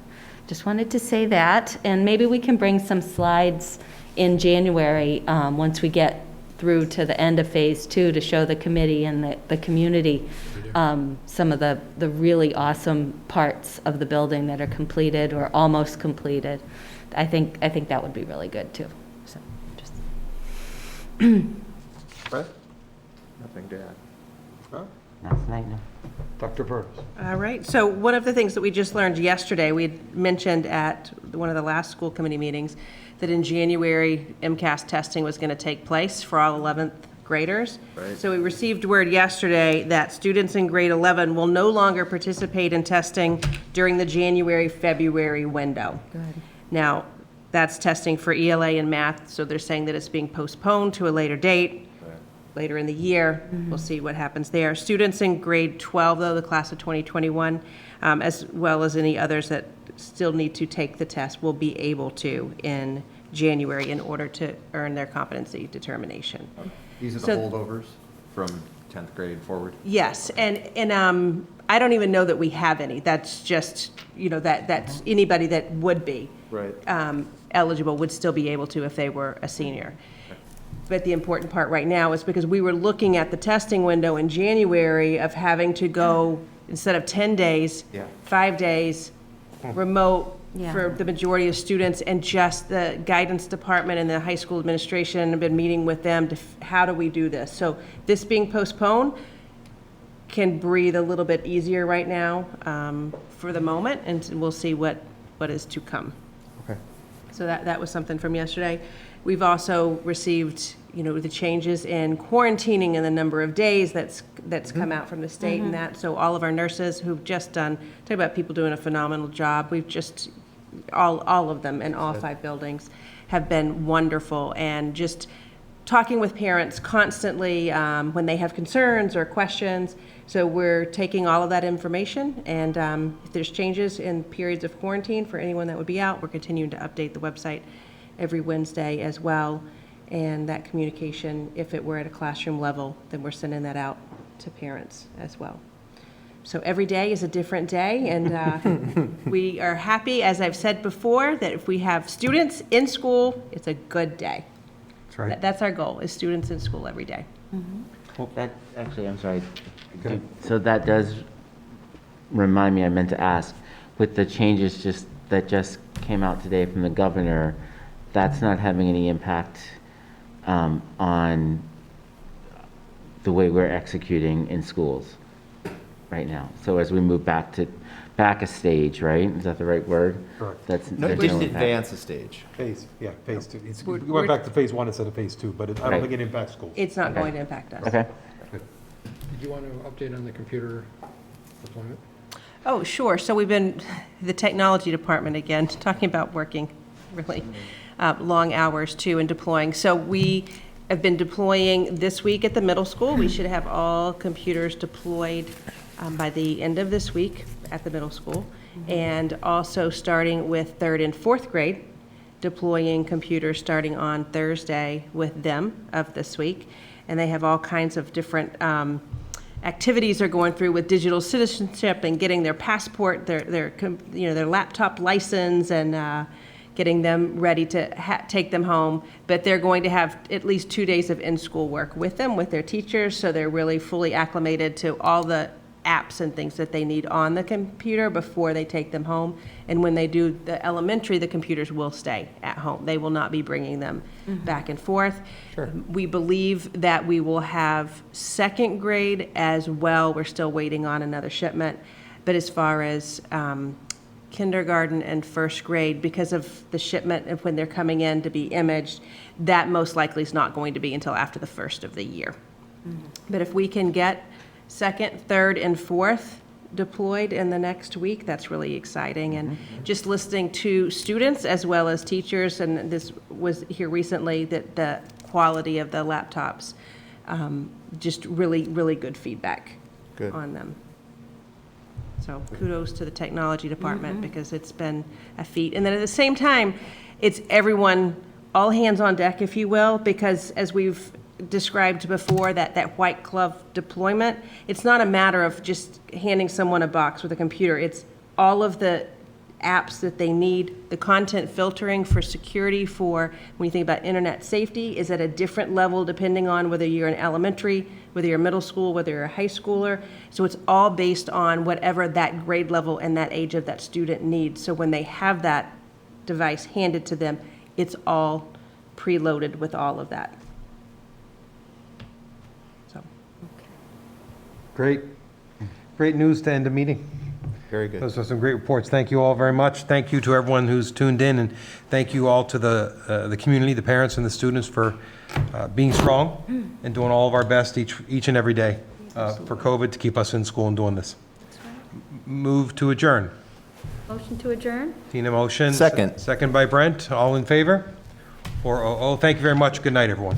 just wanted to say that, and maybe we can bring some slides in January, once we get through to the end of Phase 2, to show the committee and the community some of the really awesome parts of the building that are completed or almost completed. I think that would be really good too. So, just Brett? Nothing to add. Huh? Not tonight, no. Dr. Bertles. All right, so one of the things that we just learned yesterday, we had mentioned at one of the last school committee meetings, that in January, MCAS testing was going to take place for all 11th graders. Right. So we received word yesterday that students in grade 11 will no longer participate in testing during the January-February window. good. Now, that's testing for ELA and math, so they're saying that it's being postponed to a later date, later in the year. We'll see what happens there. Students in grade 12, though, the class of 2021, as well as any others that still need to take the test, will be able to in January in order to earn their competency determination. These are the So- holdovers from 10th grade forward? Yes, and I don't even know that we have any. That's just, you know, that's anybody that would be Right. eligible would still be able to if they were a senior. But the important part right now is because we were looking at the testing window in January of having to go, instead of 10 days, Yeah. 5 days, remote Yeah. for the majority of students, and just the guidance department and the high school administration have been meeting with them to, how do we do this? So this being postponed can breathe a little bit easier right now for the moment, and we'll see what is to come. Okay. So that was something from yesterday. We've also received, you know, the changes in quarantining and the number of days that's come out from the state and that. So all of our nurses who've just done, talk about people doing a phenomenal job. We've just, all of them in all 5 buildings have been wonderful, and just talking with parents constantly when they have concerns or questions. So we're taking all of that information, and if there's changes in periods of quarantine for anyone that would be out, we're continuing to update the website every Wednesday as well. And that communication, if it were at a classroom level, then we're sending that out to parents as well. So every day is a different day, and we are happy, as I've said before, that if we have students in school, it's a good day. That's right. That's our goal, is students in school every day. That, actually, I'm sorry. So that does remind me, I meant to ask, with the changes that just came out today from the governor, that's not having any impact on the way we're executing in schools right now. So as we move back back a stage, right? Is that the right word? Correct. That's No, there's just no impact. advance a stage. Phase 2. We We're- went back to phase 1 instead of phase 2, but I don't Right. think it impacts schools. It's not going to impact us. Okay. Did you want to update on the computer deployment? Oh, sure. So we've been, the technology department again, talking about working really long hours too and deploying. So we have been deploying this week at the middle school. We should have all computers deployed by the end of this week at the middle school. And also starting with 3rd and 4th grade, deploying computers starting on Thursday with them of this week. And they have all kinds of different activities they're going through with digital citizenship and getting their passport, their laptop license, and getting them ready to take them home. But they're going to have at least 2 days of in-school work with them, with their teachers, so they're really fully acclimated to all the apps and things that they need on the computer before they take them home. And when they do the elementary, the computers will stay at home. They will not be bringing them back and forth. Sure. We believe that we will have 2nd grade as well. We're still waiting on another shipment. But as far as kindergarten and 1st grade, because of the shipment of when they're coming in to be imaged, that most likely is not going to be until after the 1st of the year. But if we can get 2nd, 3rd, and 4th deployed in the next week, that's really exciting. And just listening to students as well as teachers, and this was here recently, that the quality of the laptops, just really, really good feedback on them. So kudos to the technology department because it's been a feat. And then at the same time, it's everyone, all hands on deck, if you will, because as we've described before, that white glove deployment, it's not a matter of just handing someone a box with a computer. It's all of the apps that they need, the content filtering for security, for when you think about internet safety is at a different level depending on whether you're in elementary, whether you're middle school, whether you're a high schooler. So it's all based on whatever that grade level and that age of that student needs. So when they have that device handed to them, it's all preloaded with all of that. So. Great. Great news to end the meeting. Very good. Those are some great reports. Thank you all very much. Thank you to everyone who's tuned in, and thank you all to the community, the parents and the students for being strong and doing all of our best each and every day for COVID to keep us in school and doing this. Move to adjourn. Motion to adjourn? Tina motion. Second. Second by Brent. All in favor? 4-0. Thank you very much. Good night, everyone.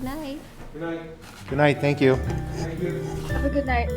Good night. Good night. Good night, thank you. Have a good night.